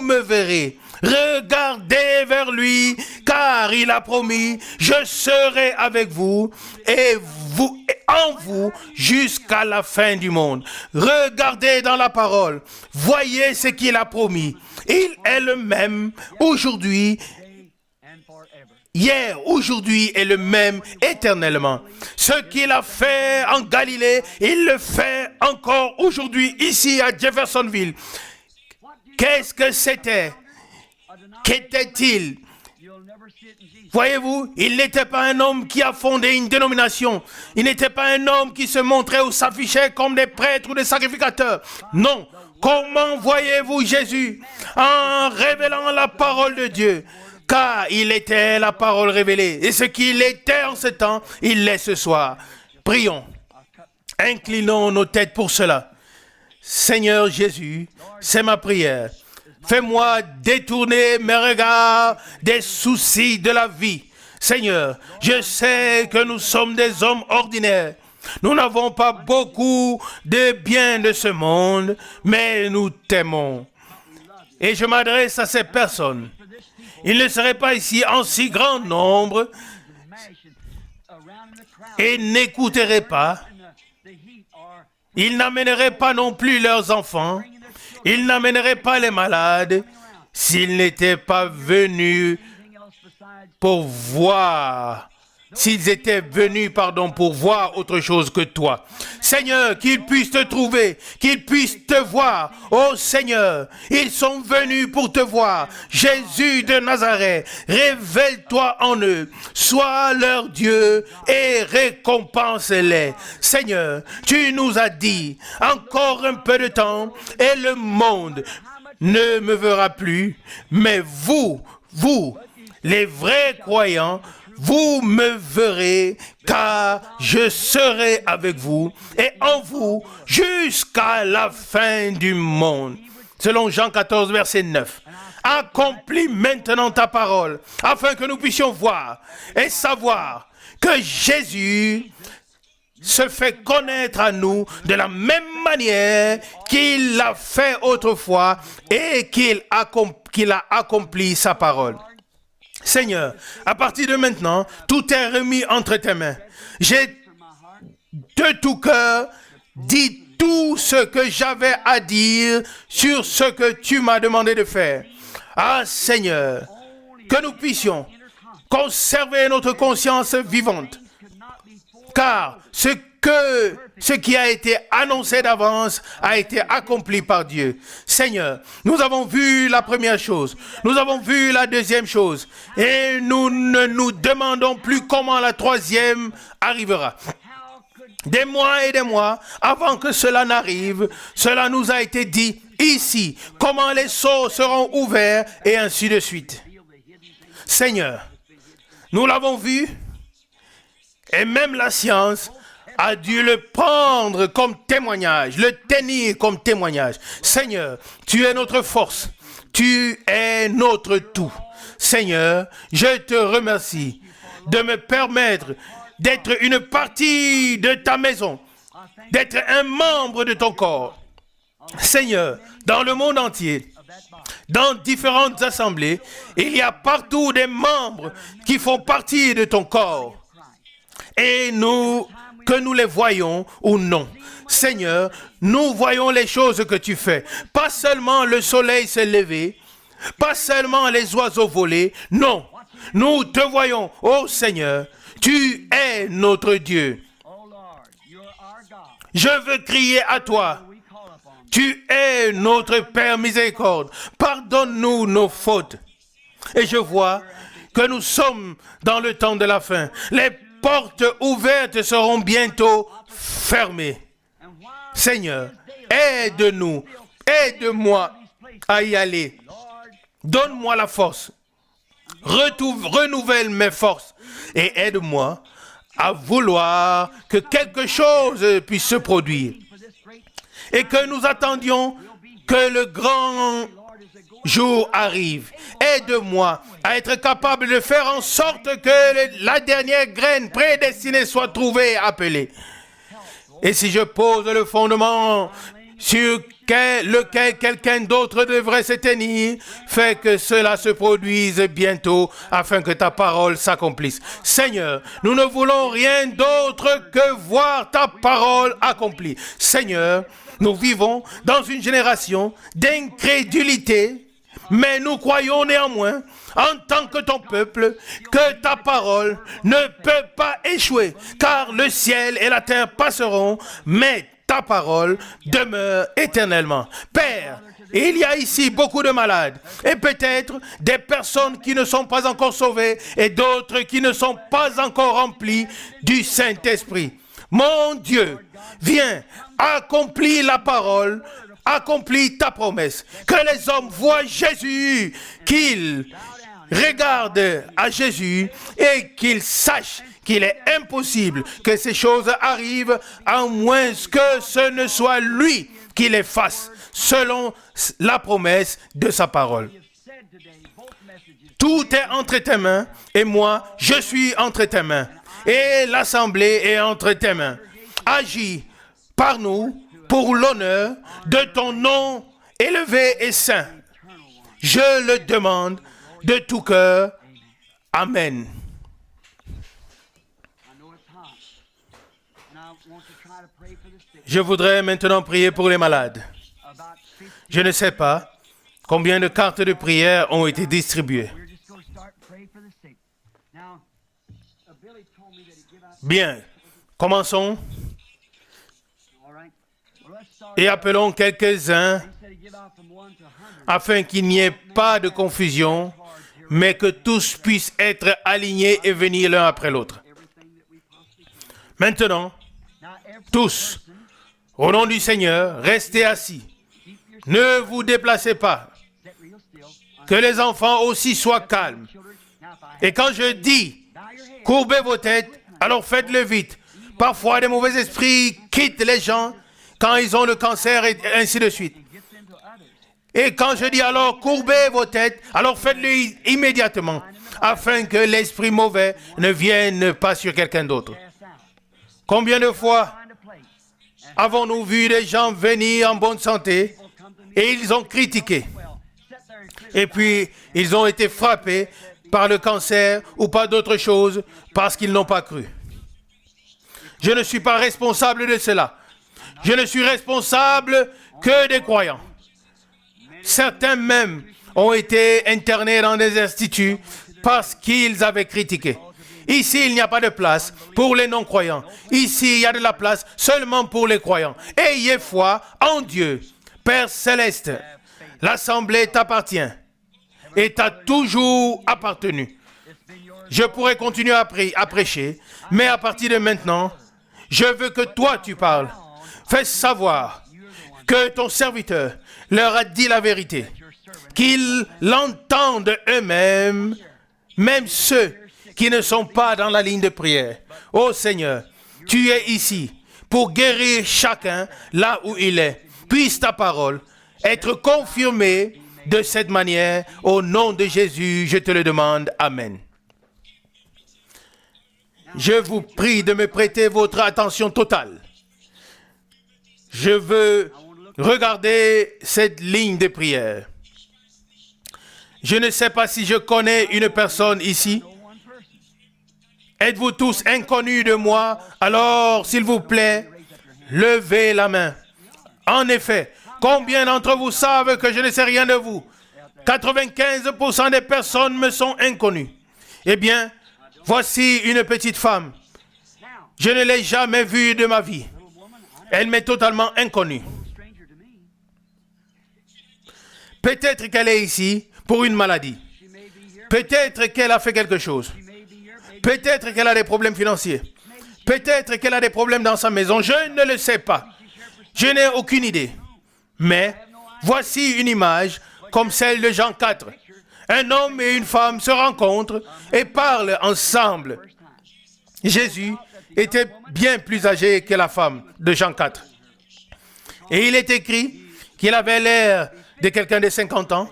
me verrez. Regardez vers lui, car il a promis, je serai avec vous et en vous jusqu'à la fin du monde. Regardez dans la parole, voyez ce qu'il a promis. Il est le même aujourd'hui, hier, aujourd'hui et le même éternellement. Ce qu'il a fait en Galilée, il le fait encore aujourd'hui ici à Jeffersonville. Qu'est-ce que c'était? Qu'était-il? Voyez-vous, il n'était pas un homme qui a fondé une dénomination. Il n'était pas un homme qui se montrait ou s'affichait comme des prêtres ou des sacrificateurs. Non. Comment voyez-vous Jésus? En révélant la parole de Dieu. Car il était la parole révélée. Et ce qu'il était en ce temps, il l'est ce soir. Prions. Inclinons nos têtes pour cela. Seigneur Jésus, c'est ma prière. Fais-moi détourner mes regards des soucis de la vie. Seigneur, je sais que nous sommes des hommes ordinaires. Nous n'avons pas beaucoup de biens de ce monde, mais nous t'aimons. Et je m'adresse à ces personnes. Ils ne seraient pas ici en si grand nombre et n'écouteraient pas. Ils n'amèneraient pas non plus leurs enfants. Ils n'amèneraient pas les malades s'ils n'étaient pas venus pour voir. S'ils étaient venus, pour voir autre chose que toi. Seigneur, qu'ils puissent te trouver, qu'ils puissent te voir. Oh Seigneur, ils sont venus pour te voir. Jésus de Nazareth, révèle-toi en eux. Sois leur Dieu et récompense-les. Seigneur, tu nous as dit, encore un peu de temps et le monde ne me verra plus. Mais vous, les vrais croyants, vous me verrez, car je serai avec vous et en vous jusqu'à la fin du monde. Selon Jean 14, verset 9. Accomplis maintenant ta parole, afin que nous puissions voir et savoir que Jésus se fait connaître à nous de la même manière qu'il l'a fait autrefois et qu'il a accompli sa parole. Seigneur, à partir de maintenant, tout est remis entre tes mains. J'ai de tout cœur dit tout ce que j'avais à dire sur ce que tu m'as demandé de faire. Ah Seigneur, que nous puissions conserver notre conscience vivante. Car ce qui a été annoncé d'avance a été accompli par Dieu. Seigneur, nous avons vu la première chose, nous avons vu la deuxième chose, et nous ne nous demandons plus comment la troisième arrivera. Des mois et des mois avant que cela n'arrive, cela nous a été dit ici, comment les sceaux seront ouverts, et ainsi de suite. Seigneur, nous l'avons vu, et même la science a dû le prendre comme témoignage, le tenir comme témoignage. Seigneur, tu es notre force, tu es notre tout. Seigneur, je te remercie de me permettre d'être une partie de ta maison, d'être un membre de ton corps. Seigneur, dans le monde entier, dans différentes assemblées, il y a partout des membres qui font partie de ton corps. Et que nous les voyons ou non. Seigneur, nous voyons les choses que tu fais. Pas seulement le soleil s'est levé, pas seulement les oiseaux voler. Non, nous te voyons, ô Seigneur, tu es notre Dieu. Je veux crier à toi. Tu es notre Père miséricorde. Pardonne-nous nos fautes. Et je vois que nous sommes dans le temps de la fin. Les portes ouvertes seront bientôt fermées. Seigneur, aide-nous, aide-moi à y aller. Donne-moi la force. Renouvelle mes forces et aide-moi à vouloir que quelque chose puisse se produire. Et que nous attendions que le grand jour arrive. Aide-moi à être capable de faire en sorte que la dernière graine prédestinée soit trouvée et appelée. Et si je pose le fondement sur lequel quelqu'un d'autre devrait se tenir, fais que cela se produise bientôt afin que ta parole s'accomplisse. Seigneur, nous ne voulons rien d'autre que voir ta parole accomplie. Seigneur, nous vivons dans une génération d'incrédulité, mais nous croyons néanmoins, en tant que ton peuple, que ta parole ne peut pas échouer, car le ciel et la terre passeront, mais ta parole demeure éternellement. Père, il y a ici beaucoup de malades, et peut-être des personnes qui ne sont pas encore sauvées, et d'autres qui ne sont pas encore remplies du Saint-Esprit. Mon Dieu, viens, accomplis la parole, accomplis ta promesse. Que les hommes voient Jésus, qu'ils regardent à Jésus et qu'ils sachent qu'il est impossible que ces choses arrivent à moins que ce ne soit lui qui les fasse, selon la promesse de sa parole. Tout est entre tes mains et moi, je suis entre tes mains. Et l'assemblée est entre tes mains. Agis par nous pour l'honneur de ton nom élevé et saint. Je le demande de tout cœur. Amen. Je voudrais maintenant prier pour les malades. Je ne sais pas combien de cartes de prière ont été distribuées. Bien, commençons et appelons quelques-uns afin qu'il n'y ait pas de confusion, mais que tous puissent être alignés et venir l'un après l'autre. Maintenant, tous, au nom du Seigneur, restez assis. Ne vous déplacez pas. Que les enfants aussi soient calmes. Et quand je dis, courbez vos têtes, alors faites-le vite. Parfois, des mauvais esprits quittent les gens quand ils ont le cancer et ainsi de suite. Et quand je dis alors, courbez vos têtes, alors faites-le immédiatement, afin que l'esprit mauvais ne vienne pas sur quelqu'un d'autre. Combien de fois avons-nous vu des gens venir en bonne santé et ils ont critiqué. Et puis, ils ont été frappés par le cancer ou par d'autres choses parce qu'ils n'ont pas cru. Je ne suis pas responsable de cela. Je ne suis responsable que des croyants. Certains même ont été internés dans des instituts parce qu'ils avaient critiqué. Ici, il n'y a pas de place pour les non-croyants. Ici, il y a de la place seulement pour les croyants. Ayez foi en Dieu. Père Céleste, l'Assemblée t'appartient et t'a toujours appartenu. Je pourrais continuer à prêcher, mais à partir de maintenant, je veux que toi tu parles. Fais savoir que ton serviteur leur a dit la vérité, qu'ils l'entendent eux-mêmes, même ceux qui ne sont pas dans la ligne de prière. Ô Seigneur, tu es ici pour guérir chacun là où il est. Puisse ta parole être confirmée de cette manière. Au nom de Jésus, je te le demande. Amen. Je vous prie de me prêter votre attention totale. Je veux regarder cette ligne de prière. Je ne sais pas si je connais une personne ici. Êtes-vous tous inconnus de moi? Alors, s'il vous plaît, levez la main. En effet, combien d'entre vous savent que je ne sais rien de vous? 95% des personnes me sont inconnues. Eh bien, voici une petite femme. Je ne l'ai jamais vue de ma vie. Elle m'est totalement inconnue. Peut-être qu'elle est ici pour une maladie. Peut-être qu'elle a fait quelque chose. Peut-être qu'elle a des problèmes financiers. Peut-être qu'elle a des problèmes dans sa maison. Je ne le sais pas. Je n'ai aucune idée. Mais voici une image comme celle de Jean 4. Un homme et une femme se rencontrent et parlent ensemble. Jésus était bien plus âgé que la femme de Jean 4. Et il est écrit qu'il avait l'air de quelqu'un de 50 ans.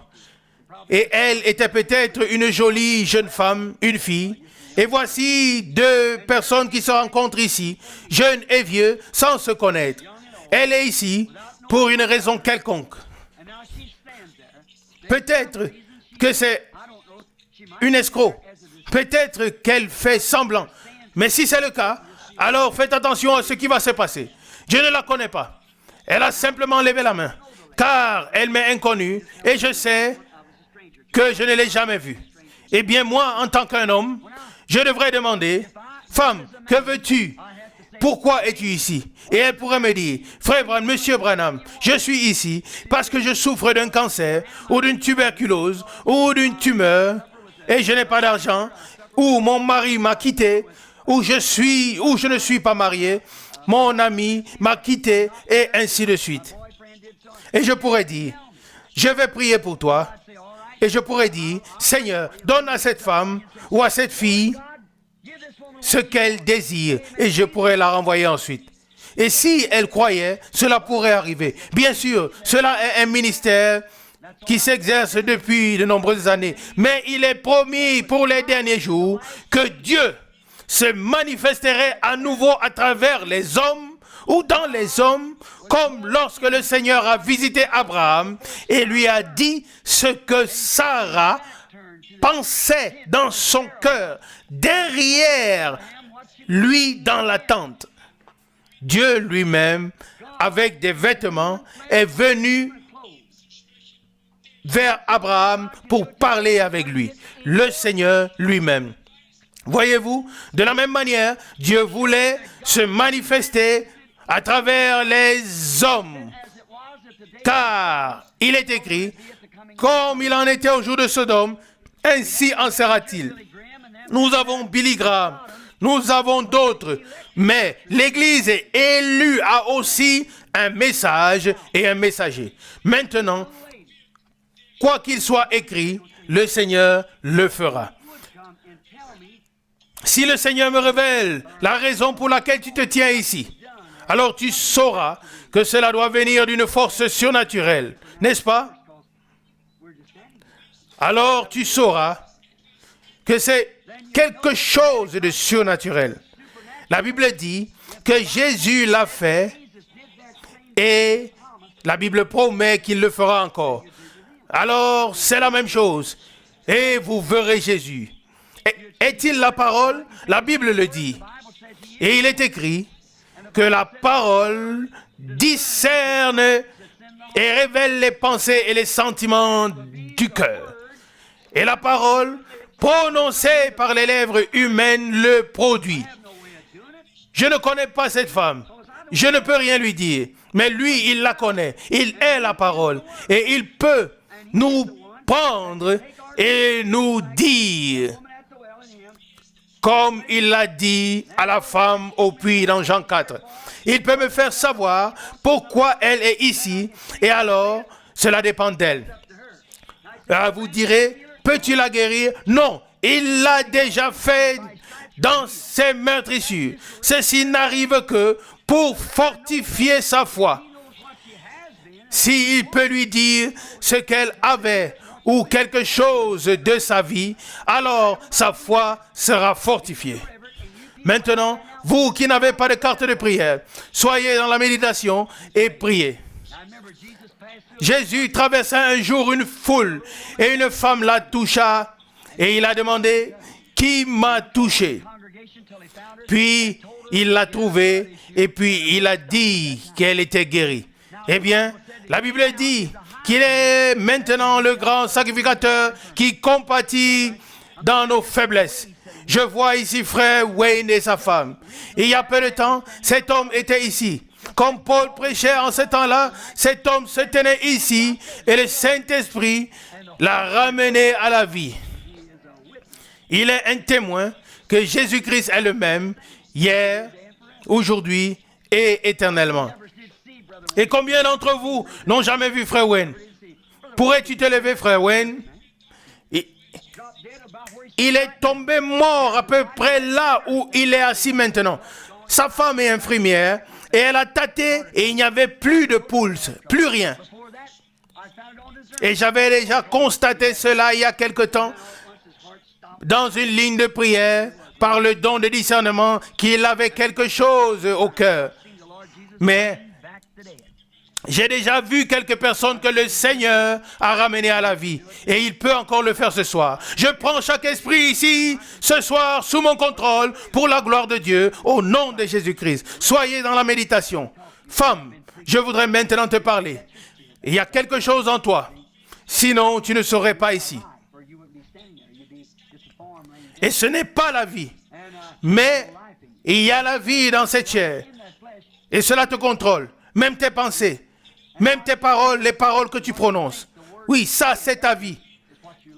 Et elle était peut-être une jolie jeune femme, une fille. Et voici deux personnes qui se rencontrent ici, jeunes et vieux, sans se connaître. Elle est ici pour une raison quelconque. Peut-être que c'est une escroc. Peut-être qu'elle fait semblant. Mais si c'est le cas, alors faites attention à ce qui va se passer. Je ne la connais pas. Elle a simplement levé la main, car elle m'est inconnue et je sais que je ne l'ai jamais vue. Eh bien, moi, en tant qu'un homme, je devrais demander, femme, que veux-tu? Pourquoi es-tu ici? Et elle pourrait me dire, frère Branham, monsieur Branham, je suis ici parce que je souffre d'un cancer, ou d'une tuberculose, ou d'une tumeur, et je n'ai pas d'argent, ou mon mari m'a quitté, ou je ne suis pas marié, mon ami m'a quitté, et ainsi de suite. Et je pourrais dire, je vais prier pour toi. Et je pourrais dire, Seigneur, donne à cette femme ou à cette fille ce qu'elle désire. Et je pourrais la renvoyer ensuite. Et si elle croyait, cela pourrait arriver. Bien sûr, cela est un ministère qui s'exerce depuis de nombreuses années. Mais il est promis pour les derniers jours que Dieu se manifesterait à nouveau à travers les hommes ou dans les hommes, comme lorsque le Seigneur a visité Abraham et lui a dit ce que Sarah pensait dans son cœur, derrière lui dans la tente. Dieu lui-même, avec des vêtements, est venu vers Abraham pour parler avec lui. Le Seigneur lui-même. Voyez-vous, de la même manière, Dieu voulait se manifester à travers les hommes. Car il est écrit, comme il en était au jour de Sodome, ainsi en sera-t-il. Nous avons Billy Graham, nous avons d'autres, mais l'Église élue a aussi un message et un messager. Maintenant, quoi qu'il soit écrit, le Seigneur le fera. Si le Seigneur me révèle la raison pour laquelle tu te tiens ici, alors tu sauras que cela doit venir d'une force surnaturelle, n'est-ce pas? Alors tu sauras que c'est quelque chose de surnaturel. La Bible dit que Jésus l'a fait et la Bible promet qu'il le fera encore. Alors c'est la même chose et vous verrez Jésus. Est-il la parole? La Bible le dit. Et il est écrit que la parole discerne et révèle les pensées et les sentiments du cœur. Et la parole prononcée par les lèvres humaines le produit. Je ne connais pas cette femme. Je ne peux rien lui dire. Mais lui, il la connaît. Il est la parole. Et il peut nous prendre et nous dire, comme il l'a dit à la femme au puits dans Jean 4. Il peut me faire savoir pourquoi elle est ici, et alors, cela dépend d'elle. Vous direz, peux-tu la guérir? Non, il l'a déjà fait dans ses meurtrissures. Ceci n'arrive que pour fortifier sa foi. s'il peut lui dire ce qu'elle avait ou quelque chose de sa vie, alors sa foi sera fortifiée. Maintenant, vous qui n'avez pas de carte de prière, soyez dans la méditation et priez. Jésus traversa un jour une foule et une femme la toucha et il a demandé « Qui m'a touché ?» Puis il l'a trouvée et puis il a dit qu'elle était guérie. Eh bien, la Bible dit qu'il est maintenant le grand sacrificateur qui compatit dans nos faiblesses. Je vois ici frère Wayne et sa femme. Il y a peu de temps, cet homme était ici. Comme Paul prêchait en ce temps-là, cet homme se tenait ici et le Saint-Esprit l'a ramené à la vie. Il est un témoin que Jésus-Christ est le même hier, aujourd'hui et éternellement. Et combien d'entre vous n'ont jamais vu frère Wayne? Pourrais-tu te lever, frère Wayne? Il est tombé mort à peu près là où il est assis maintenant. Sa femme est infirmière et elle a tâté et il n'y avait plus de pulse, plus rien. Et j'avais déjà constaté cela il y a quelque temps dans une ligne de prière par le don de discernement qu'il avait quelque chose au cœur. Mais j'ai déjà vu quelques personnes que le Seigneur a ramenées à la vie. Et il peut encore le faire ce soir. Je prends chaque esprit ici, ce soir, sous mon contrôle, pour la gloire de Dieu, au nom de Jésus-Christ. Soyez dans la méditation. Femme, je voudrais maintenant te parler. Il y a quelque chose en toi. Sinon, tu ne serais pas ici. Et ce n'est pas la vie. Mais il y a la vie dans cette chair. Et cela te contrôle. Même tes pensées. Même tes paroles, les paroles que tu prononces. Oui, ça c'est ta vie.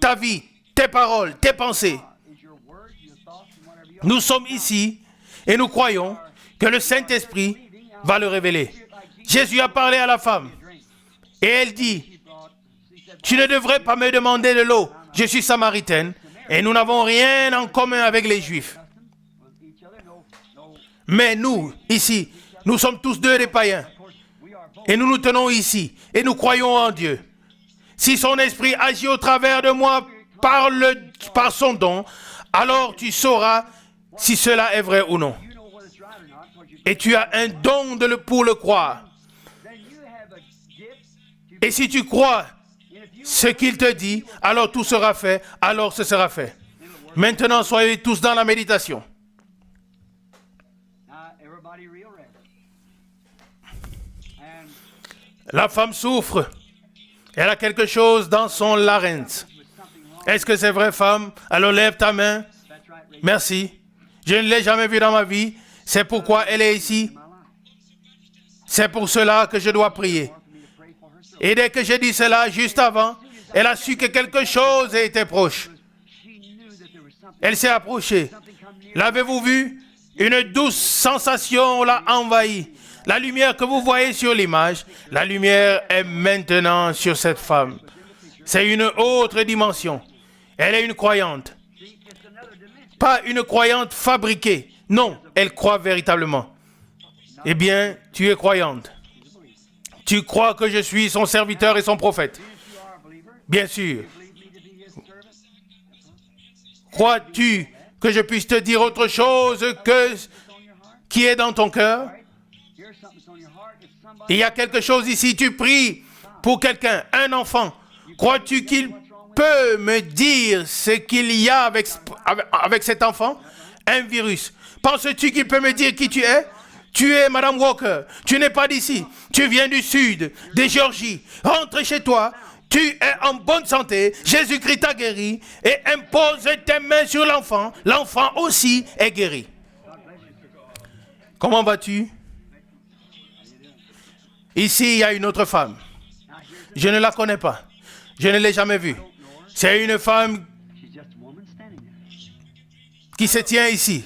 Ta vie, tes paroles, tes pensées. Nous sommes ici et nous croyons que le Saint-Esprit va le révéler. Jésus a parlé à la femme et elle dit, tu ne devrais pas me demander de l'eau. Je suis samaritaine et nous n'avons rien en commun avec les Juifs. Mais nous, ici, nous sommes tous deux des païens. Et nous nous tenons ici et nous croyons en Dieu. Si son esprit agit au travers de moi par son don, alors tu sauras si cela est vrai ou non. Et tu as un don pour le croire. Et si tu crois ce qu'il te dit, alors tout sera fait, alors ce sera fait. Maintenant, soyez tous dans la méditation. La femme souffre. Elle a quelque chose dans son larynx. Est-ce que c'est vrai, femme? Alors lève ta main. Merci. Je ne l'ai jamais vue dans ma vie. C'est pourquoi elle est ici. C'est pour cela que je dois prier. Et dès que j'ai dit cela, juste avant, elle a su que quelque chose était proche. Elle s'est approchée. L'avez-vous vu? Une douce sensation l'a envahie. La lumière que vous voyez sur l'image, la lumière est maintenant sur cette femme. C'est une autre dimension. Elle est une croyante. Pas une croyante fabriquée. Non, elle croit véritablement. Eh bien, tu es croyante. Tu crois que je suis son serviteur et son prophète. Bien sûr. Crois-tu que je puisse te dire autre chose que qui est dans ton cœur? Il y a quelque chose ici, tu pries pour quelqu'un, un enfant. Crois-tu qu'il peut me dire ce qu'il y a avec cet enfant? Un virus. Penses-tu qu'il peut me dire qui tu es? Tu es Madame Walker. Tu n'es pas d'ici. Tu viens du sud, de Géorgie. Rentre chez toi. Tu es en bonne santé. Jésus-Christ t'a guéri. Et impose tes mains sur l'enfant. L'enfant aussi est guéri. Comment vas-tu? Ici, il y a une autre femme. Je ne la connais pas. Je ne l'ai jamais vue. C'est une femme qui se tient ici.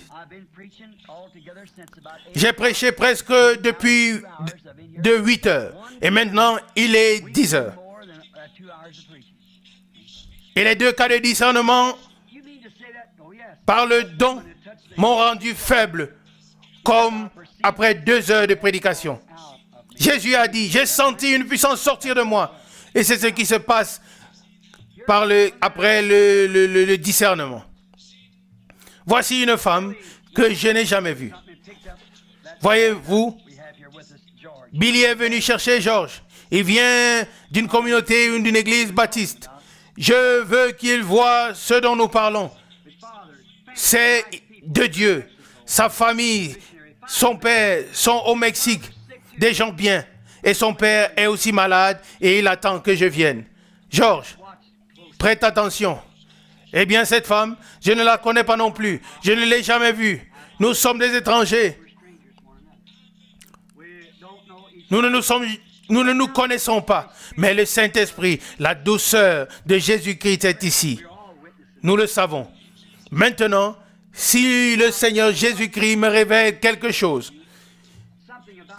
J'ai prêché presque depuis de 8 heures. Et maintenant, il est 10 heures. Et les 2 cas de discernement par le don m'ont rendu faible, comme après 2 heures de prédication. Jésus a dit, j'ai senti une puissance sortir de moi. Et c'est ce qui se passe après le discernement. Voici une femme que je n'ai jamais vue. Voyez-vous, Billy est venu chercher Georges. Il vient d'une communauté ou d'une église baptiste. Je veux qu'il voie ce dont nous parlons. C'est de Dieu. Sa famille, son père sont au Mexique. Des gens bien. Et son père est aussi malade et il attend que je vienne. Georges, prête attention. Eh bien, cette femme, je ne la connais pas non plus. Je ne l'ai jamais vue. Nous sommes des étrangers. Nous ne nous connaissons pas. Mais le Saint-Esprit, la douceur de Jésus-Christ est ici. Nous le savons. Maintenant, si le Seigneur Jésus-Christ me révèle quelque chose,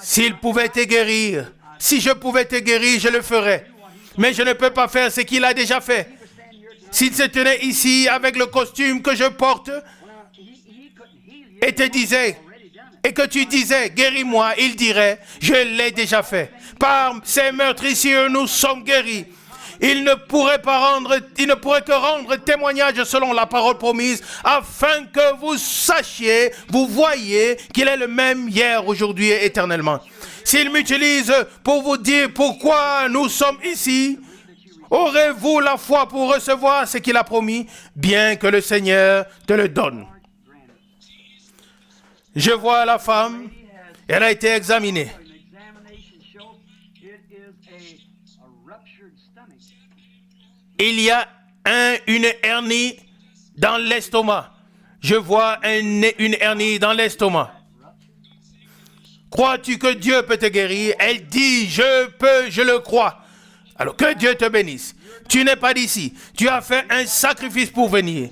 s'il pouvait te guérir, si je pouvais te guérir, je le ferais. Mais je ne peux pas faire ce qu'il a déjà fait. S'il se tenait ici avec le costume que je porte et te disait, et que tu disais, guéris-moi, il dirait, je l'ai déjà fait. Par ces meurtrissures, nous sommes guéris. Il ne pourrait que rendre témoignage selon la parole promise, afin que vous sachiez, vous voyez qu'il est le même hier, aujourd'hui et éternellement. S'il m'utilise pour vous dire pourquoi nous sommes ici, aurez-vous la foi pour recevoir ce qu'il a promis, bien que le Seigneur te le donne. Je vois la femme, elle a été examinée. Il y a une hernie dans l'estomac. Je vois une hernie dans l'estomac. Crois-tu que Dieu peut te guérir? Elle dit, je peux, je le crois. Alors que Dieu te bénisse. Tu n'es pas d'ici. Tu as fait un sacrifice pour venir.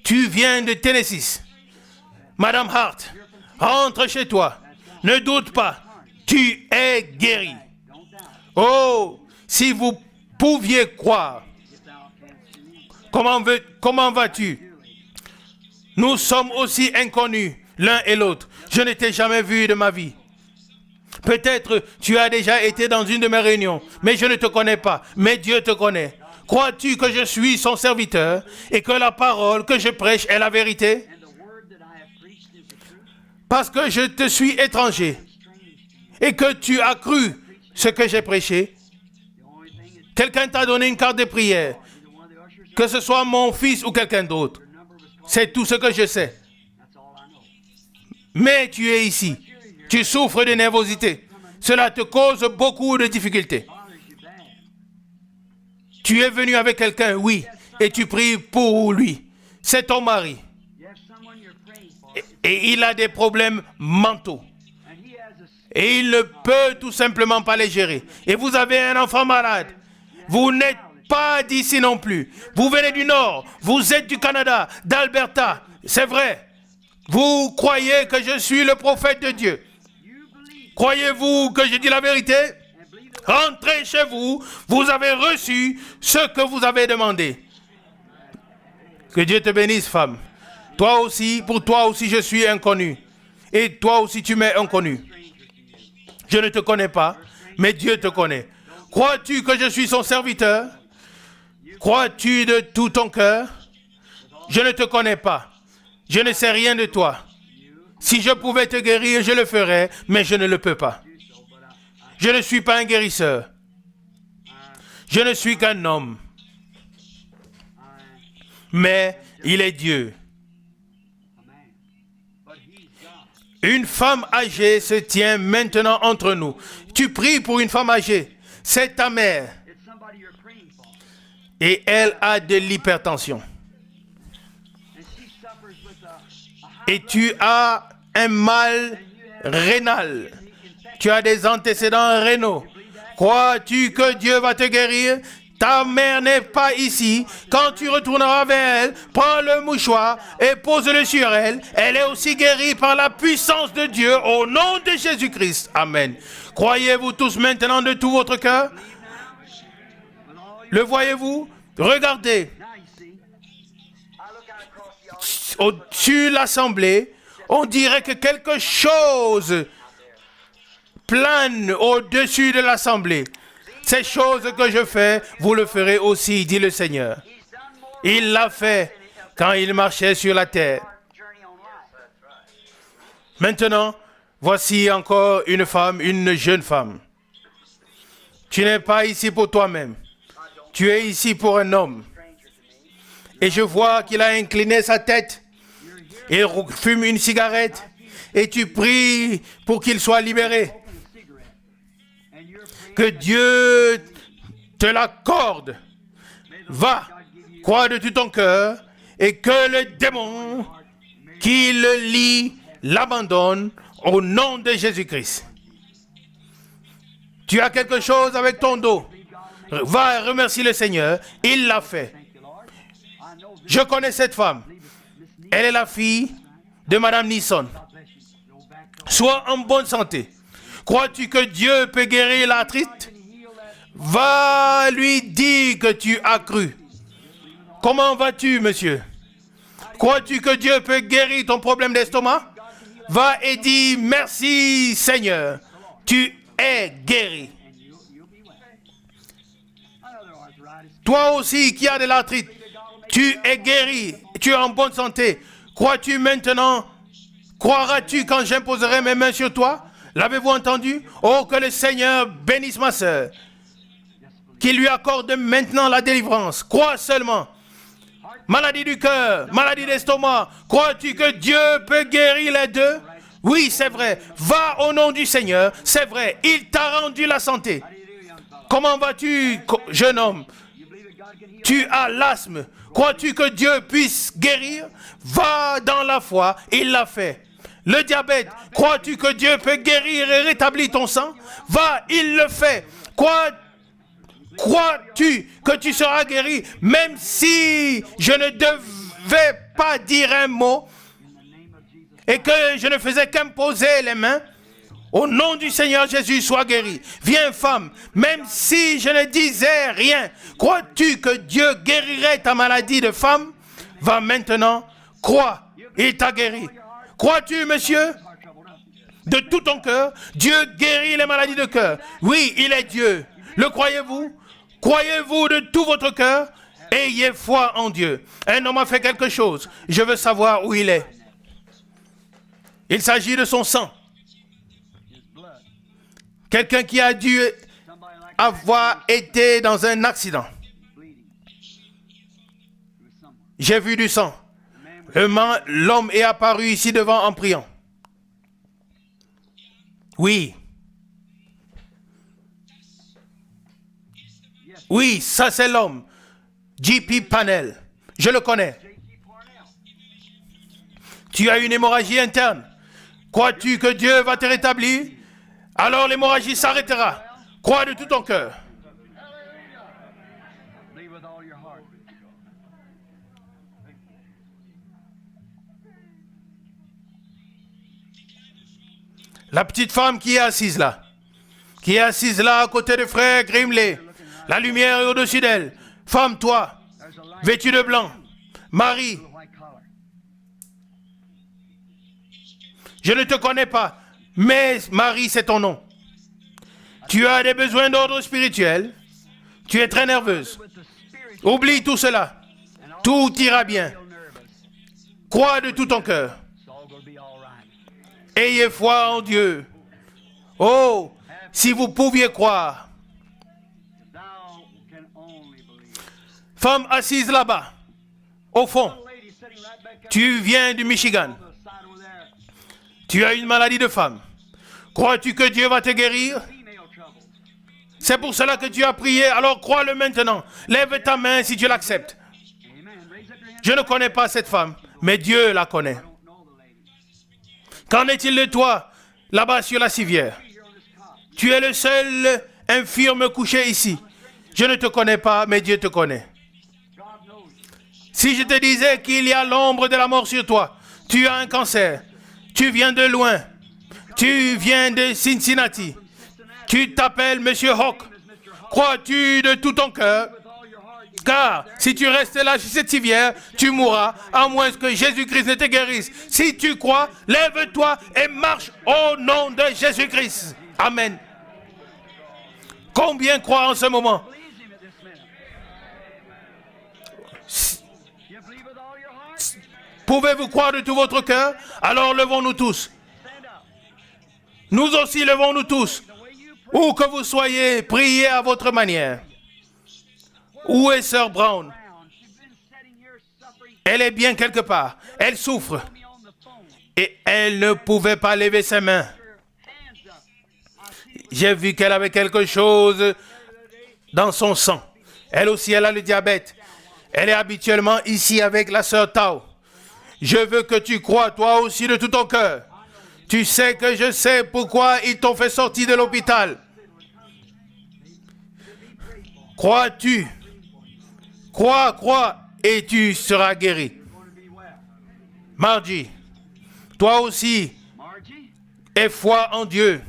Tu viens de Tennessee. Madame Hart, rentre chez toi. Ne doute pas. Tu es guérie. Oh, si vous pouviez croire. Comment vas-tu? Nous sommes aussi inconnus l'un et l'autre. Je ne t'ai jamais vu de ma vie. Peut-être tu as déjà été dans une de mes réunions, mais je ne te connais pas, mais Dieu te connaît. Crois-tu que je suis son serviteur et que la parole que je prêche est la vérité? Parce que je te suis étranger et que tu as cru ce que j'ai prêché. Quelqu'un t'a donné une carte de prière, que ce soit mon fils ou quelqu'un d'autre. C'est tout ce que je sais. Mais tu es ici. Tu souffres de nervosité. Cela te cause beaucoup de difficultés. Tu es venu avec quelqu'un, oui, et tu pries pour lui. C'est ton mari. Et il a des problèmes mentaux. Et il ne peut tout simplement pas les gérer. Et vous avez un enfant malade. Vous n'êtes pas d'ici non plus. Vous venez du Nord. Vous êtes du Canada, d'Alberta. C'est vrai. Vous croyez que je suis le prophète de Dieu. Croyez-vous que je dis la vérité? Rentrez chez vous. Vous avez reçu ce que vous avez demandé. Que Dieu te bénisse, femme. Toi aussi, pour toi aussi, je suis inconnu. Et toi aussi, tu m'es inconnu. Je ne te connais pas, mais Dieu te connaît. Crois-tu que je suis son serviteur? Crois-tu de tout ton cœur? Je ne te connais pas. Je ne sais rien de toi. Si je pouvais te guérir, je le ferais, mais je ne le peux pas. Je ne suis pas un guérisseur. Je ne suis qu'un homme. Mais il est Dieu. Une femme âgée se tient maintenant entre nous. Tu pries pour une femme âgée. C'est ta mère. Et elle a de l'hypertension. Et tu as un mal rénal. Tu as des antécédents rénaux. Crois-tu que Dieu va te guérir? Ta mère n'est pas ici. Quand tu retourneras vers elle, prends le mouchoir et pose-le sur elle. Elle est aussi guérie par la puissance de Dieu au nom de Jésus-Christ. Amen. Croyez-vous tous maintenant de tout votre cœur? Le voyez-vous? Regardez. Au-dessus de l'assemblée, on dirait que quelque chose plane au-dessus de l'assemblée. Ces choses que je fais, vous le ferez aussi, dit le Seigneur. Il l'a fait quand il marchait sur la terre. Maintenant, voici encore une femme, une jeune femme. Tu n'es pas ici pour toi-même. Tu es ici pour un homme. Et je vois qu'il a incliné sa tête. Il fume une cigarette. Et tu pries pour qu'il soit libéré. Que Dieu te l'accorde. Va, crois de tout ton cœur. Et que le démon qui le lie l'abandonne au nom de Jésus-Christ. Tu as quelque chose avec ton dos. Va remercier le Seigneur. Il l'a fait. Je connais cette femme. Elle est la fille de Madame Nisson. Sois en bonne santé. Crois-tu que Dieu peut guérir l'arthrite? Va lui dire que tu as cru. Comment vas-tu, monsieur? Crois-tu que Dieu peut guérir ton problème d'estomac? Va et dis merci, Seigneur. Tu es guéri. Toi aussi qui as de l'arthrite, tu es guéri. Tu es en bonne santé. Crois-tu maintenant? Croiras-tu quand j'imposerai mes mains sur toi? L'avez-vous entendu? Oh, que le Seigneur bénisse ma sœur. Qu'il lui accorde maintenant la délivrance. Crois seulement. Maladie du cœur, maladie d'estomac. Crois-tu que Dieu peut guérir les deux? Oui, c'est vrai. Va au nom du Seigneur. C'est vrai. Il t'a rendu la santé. Comment vas-tu, jeune homme? Tu as l'asthme. Crois-tu que Dieu puisse guérir? Va dans la foi. Il l'a fait. Le diabète. Crois-tu que Dieu peut guérir et rétablir ton sang? Va, il le fait. Crois-tu que tu seras guéri, même si je ne devais pas dire un mot et que je ne faisais qu'imposer les mains? Au nom du Seigneur Jésus, sois guéri. Viens, femme, même si je ne disais rien, crois-tu que Dieu guérirait ta maladie de femme? Va maintenant, crois, il t'a guéri. Crois-tu, monsieur? De tout ton cœur, Dieu guérit les maladies de cœur. Oui, il est Dieu. Le croyez-vous? Croyez-vous de tout votre cœur? Ayez foi en Dieu. Un homme a fait quelque chose. Je veux savoir où il est. Il s'agit de son sang. Quelqu'un qui a dû avoir été dans un accident. J'ai vu du sang. L'homme est apparu ici devant en priant. Oui. Oui, ça c'est l'homme. J.P. Parnell. Je le connais. Tu as une hémorragie interne. Crois-tu que Dieu va te rétablir? Alors l'hémorragie s'arrêtera. Crois de tout ton cœur. La petite femme qui est assise là à côté de frère Grimley. La lumière est au-dessus d'elle. Femme, toi, vêtue de blanc. Marie, je ne te connais pas, mais Marie, c'est ton nom. Tu as des besoins d'ordre spirituel. Tu es très nerveuse. Oublie tout cela. Tout ira bien. Crois de tout ton cœur. Ayez foi en Dieu. Oh, si vous pouviez croire. Femme assise là-bas, au fond. Tu viens du Michigan. Tu as une maladie de femme. Crois-tu que Dieu va te guérir? C'est pour cela que tu as prié, alors crois-le maintenant. Lève ta main si tu l'acceptes. Je ne connais pas cette femme, mais Dieu la connaît. Qu'en est-il de toi, là-bas sur la civière? Tu es le seul infirme couché ici. Je ne te connais pas, mais Dieu te connaît. Si je te disais qu'il y a l'ombre de la mort sur toi, tu as un cancer, tu viens de loin, tu viens de Cincinnati, tu t'appelles Monsieur Hawk, crois-tu de tout ton cœur? Car si tu restes là sur cette civière, tu mourras, à moins que Jésus-Christ ne te guérisse. Si tu crois, lève-toi et marche au nom de Jésus-Christ. Amen. Combien croient en ce moment? Pouvez-vous croire de tout votre cœur? Alors levons-nous tous. Nous aussi levons-nous tous. Où que vous soyez, priez à votre manière. Où est Sœur Brown? Elle est bien quelque part. Elle souffre. Et elle ne pouvait pas lever ses mains. J'ai vu qu'elle avait quelque chose dans son sang. Elle aussi, elle a le diabète. Elle est habituellement ici avec la sœur Tao. Je veux que tu crois toi aussi de tout ton cœur. Tu sais que je sais pourquoi ils t'ont fait sortir de l'hôpital. Crois-tu? Crois, et tu seras guéri. Margie, toi aussi, aie foi en Dieu.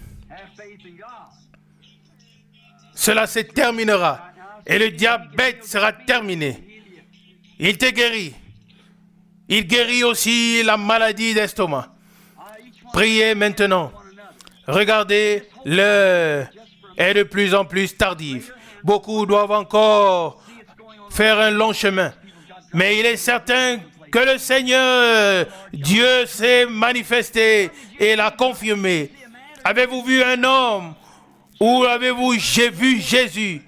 Cela se terminera et le diabète sera terminé. Il te guérit. Il guérit aussi la maladie d'estomac. Priez maintenant. Regardez, l'heure est de plus en plus tardive. Beaucoup doivent encore faire un long chemin. Mais il est certain que le Seigneur, Dieu s'est manifesté et l'a confirmé. Avez-vous vu un homme ou avez-vous vu Jésus?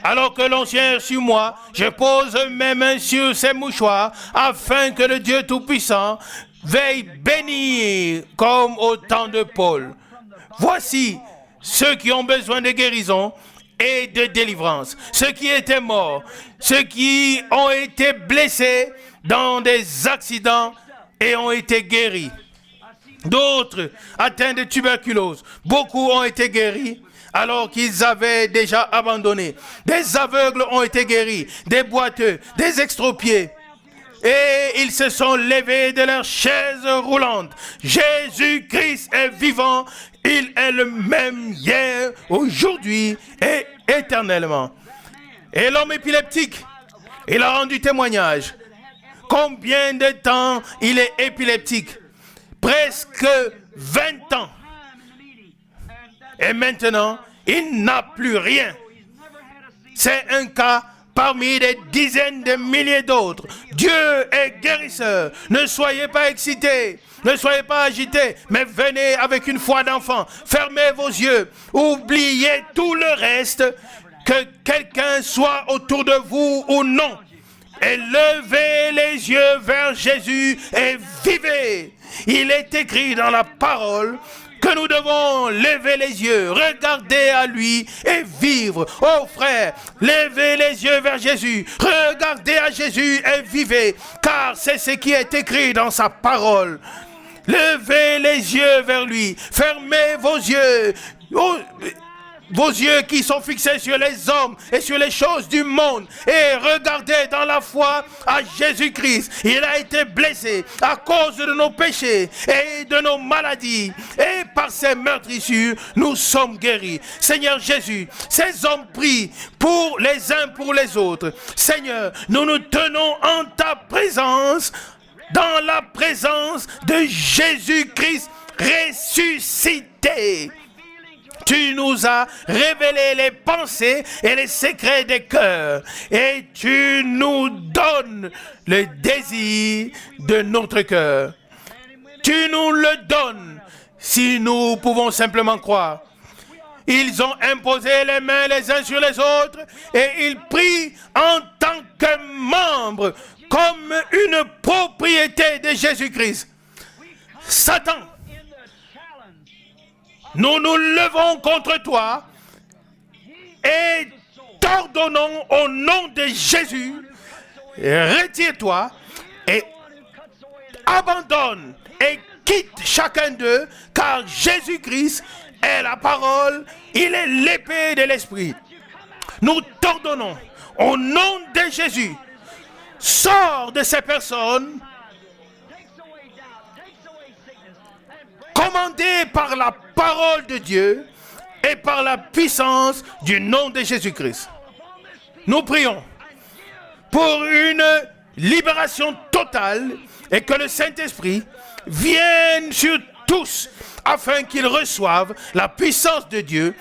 Alors que l'ancien est sur moi, je pose mes mains sur ces mouchoirs afin que le Dieu Tout-Puissant veuille bénir comme au temps de Paul. Voici ceux qui ont besoin de guérison et de délivrance, ceux qui étaient morts, ceux qui ont été blessés dans des accidents et ont été guéris. D'autres atteints de tuberculose, beaucoup ont été guéris alors qu'ils avaient déjà abandonné. Des aveugles ont été guéris, des boiteux, des extropiés. Et ils se sont levés de leurs chaises roulantes. Jésus-Christ est vivant. Il est le même hier, aujourd'hui et éternellement. Et l'homme épileptique, il a rendu témoignage. Combien de temps il est épileptique? Presque 20 ans. Et maintenant, il n'a plus rien. C'est un cas parmi des dizaines de milliers d'autres. Dieu est guérisseur. Ne soyez pas excités, ne soyez pas agités, mais venez avec une foi d'enfant. Fermez vos yeux, oubliez tout le reste, que quelqu'un soit autour de vous ou non. Et levez les yeux vers Jésus et vivez. Il est écrit dans la parole que nous devons lever les yeux, regarder à lui et vivre. Oh frère, levez les yeux vers Jésus, regardez à Jésus et vivez, car c'est ce qui est écrit dans sa parole. Levez les yeux vers lui, fermez vos yeux. Oh, vos yeux qui sont fixés sur les hommes et sur les choses du monde, et regardez dans la foi à Jésus-Christ. Il a été blessé à cause de nos péchés et de nos maladies, et par ses meurtrissures nous sommes guéris. Seigneur Jésus, ces hommes prient pour les uns pour les autres. Seigneur, nous nous tenons en ta présence, dans la présence de Jésus-Christ ressuscité. Tu nous as révélé les pensées et les secrets des cœurs. Et tu nous donnes le désir de notre cœur. Tu nous le donnes si nous pouvons simplement croire. Ils ont imposé les mains les uns sur les autres et ils prient en tant que membres, comme une propriété de Jésus-Christ. Satan, nous nous levons contre toi et t'ordonnons au nom de Jésus, retire-toi et abandonne et quitte chacun d'eux, car Jésus-Christ est la parole, il est l'épée de l'esprit. Nous t'ordonnons au nom de Jésus, sors de ces personnes, commandé par la parole de Dieu et par la puissance du nom de Jésus-Christ. Nous prions pour une libération totale et que le Saint-Esprit vienne sur tous, afin qu'ils reçoivent la puissance de Dieu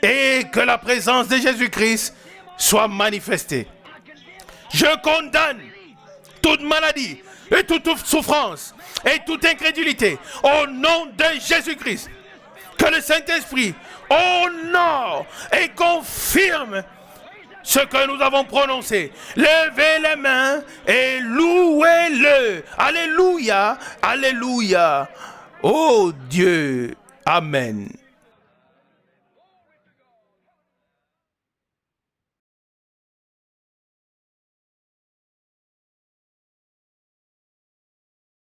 et que la présence de Jésus-Christ soit manifestée. Je condamne toute maladie et toute souffrance et toute incrédulité au nom de Jésus-Christ. Que le Saint-Esprit honore et confirme ce que nous avons prononcé. Levez les mains et louez-le. Alléluia, alléluia. Oh Dieu, amen.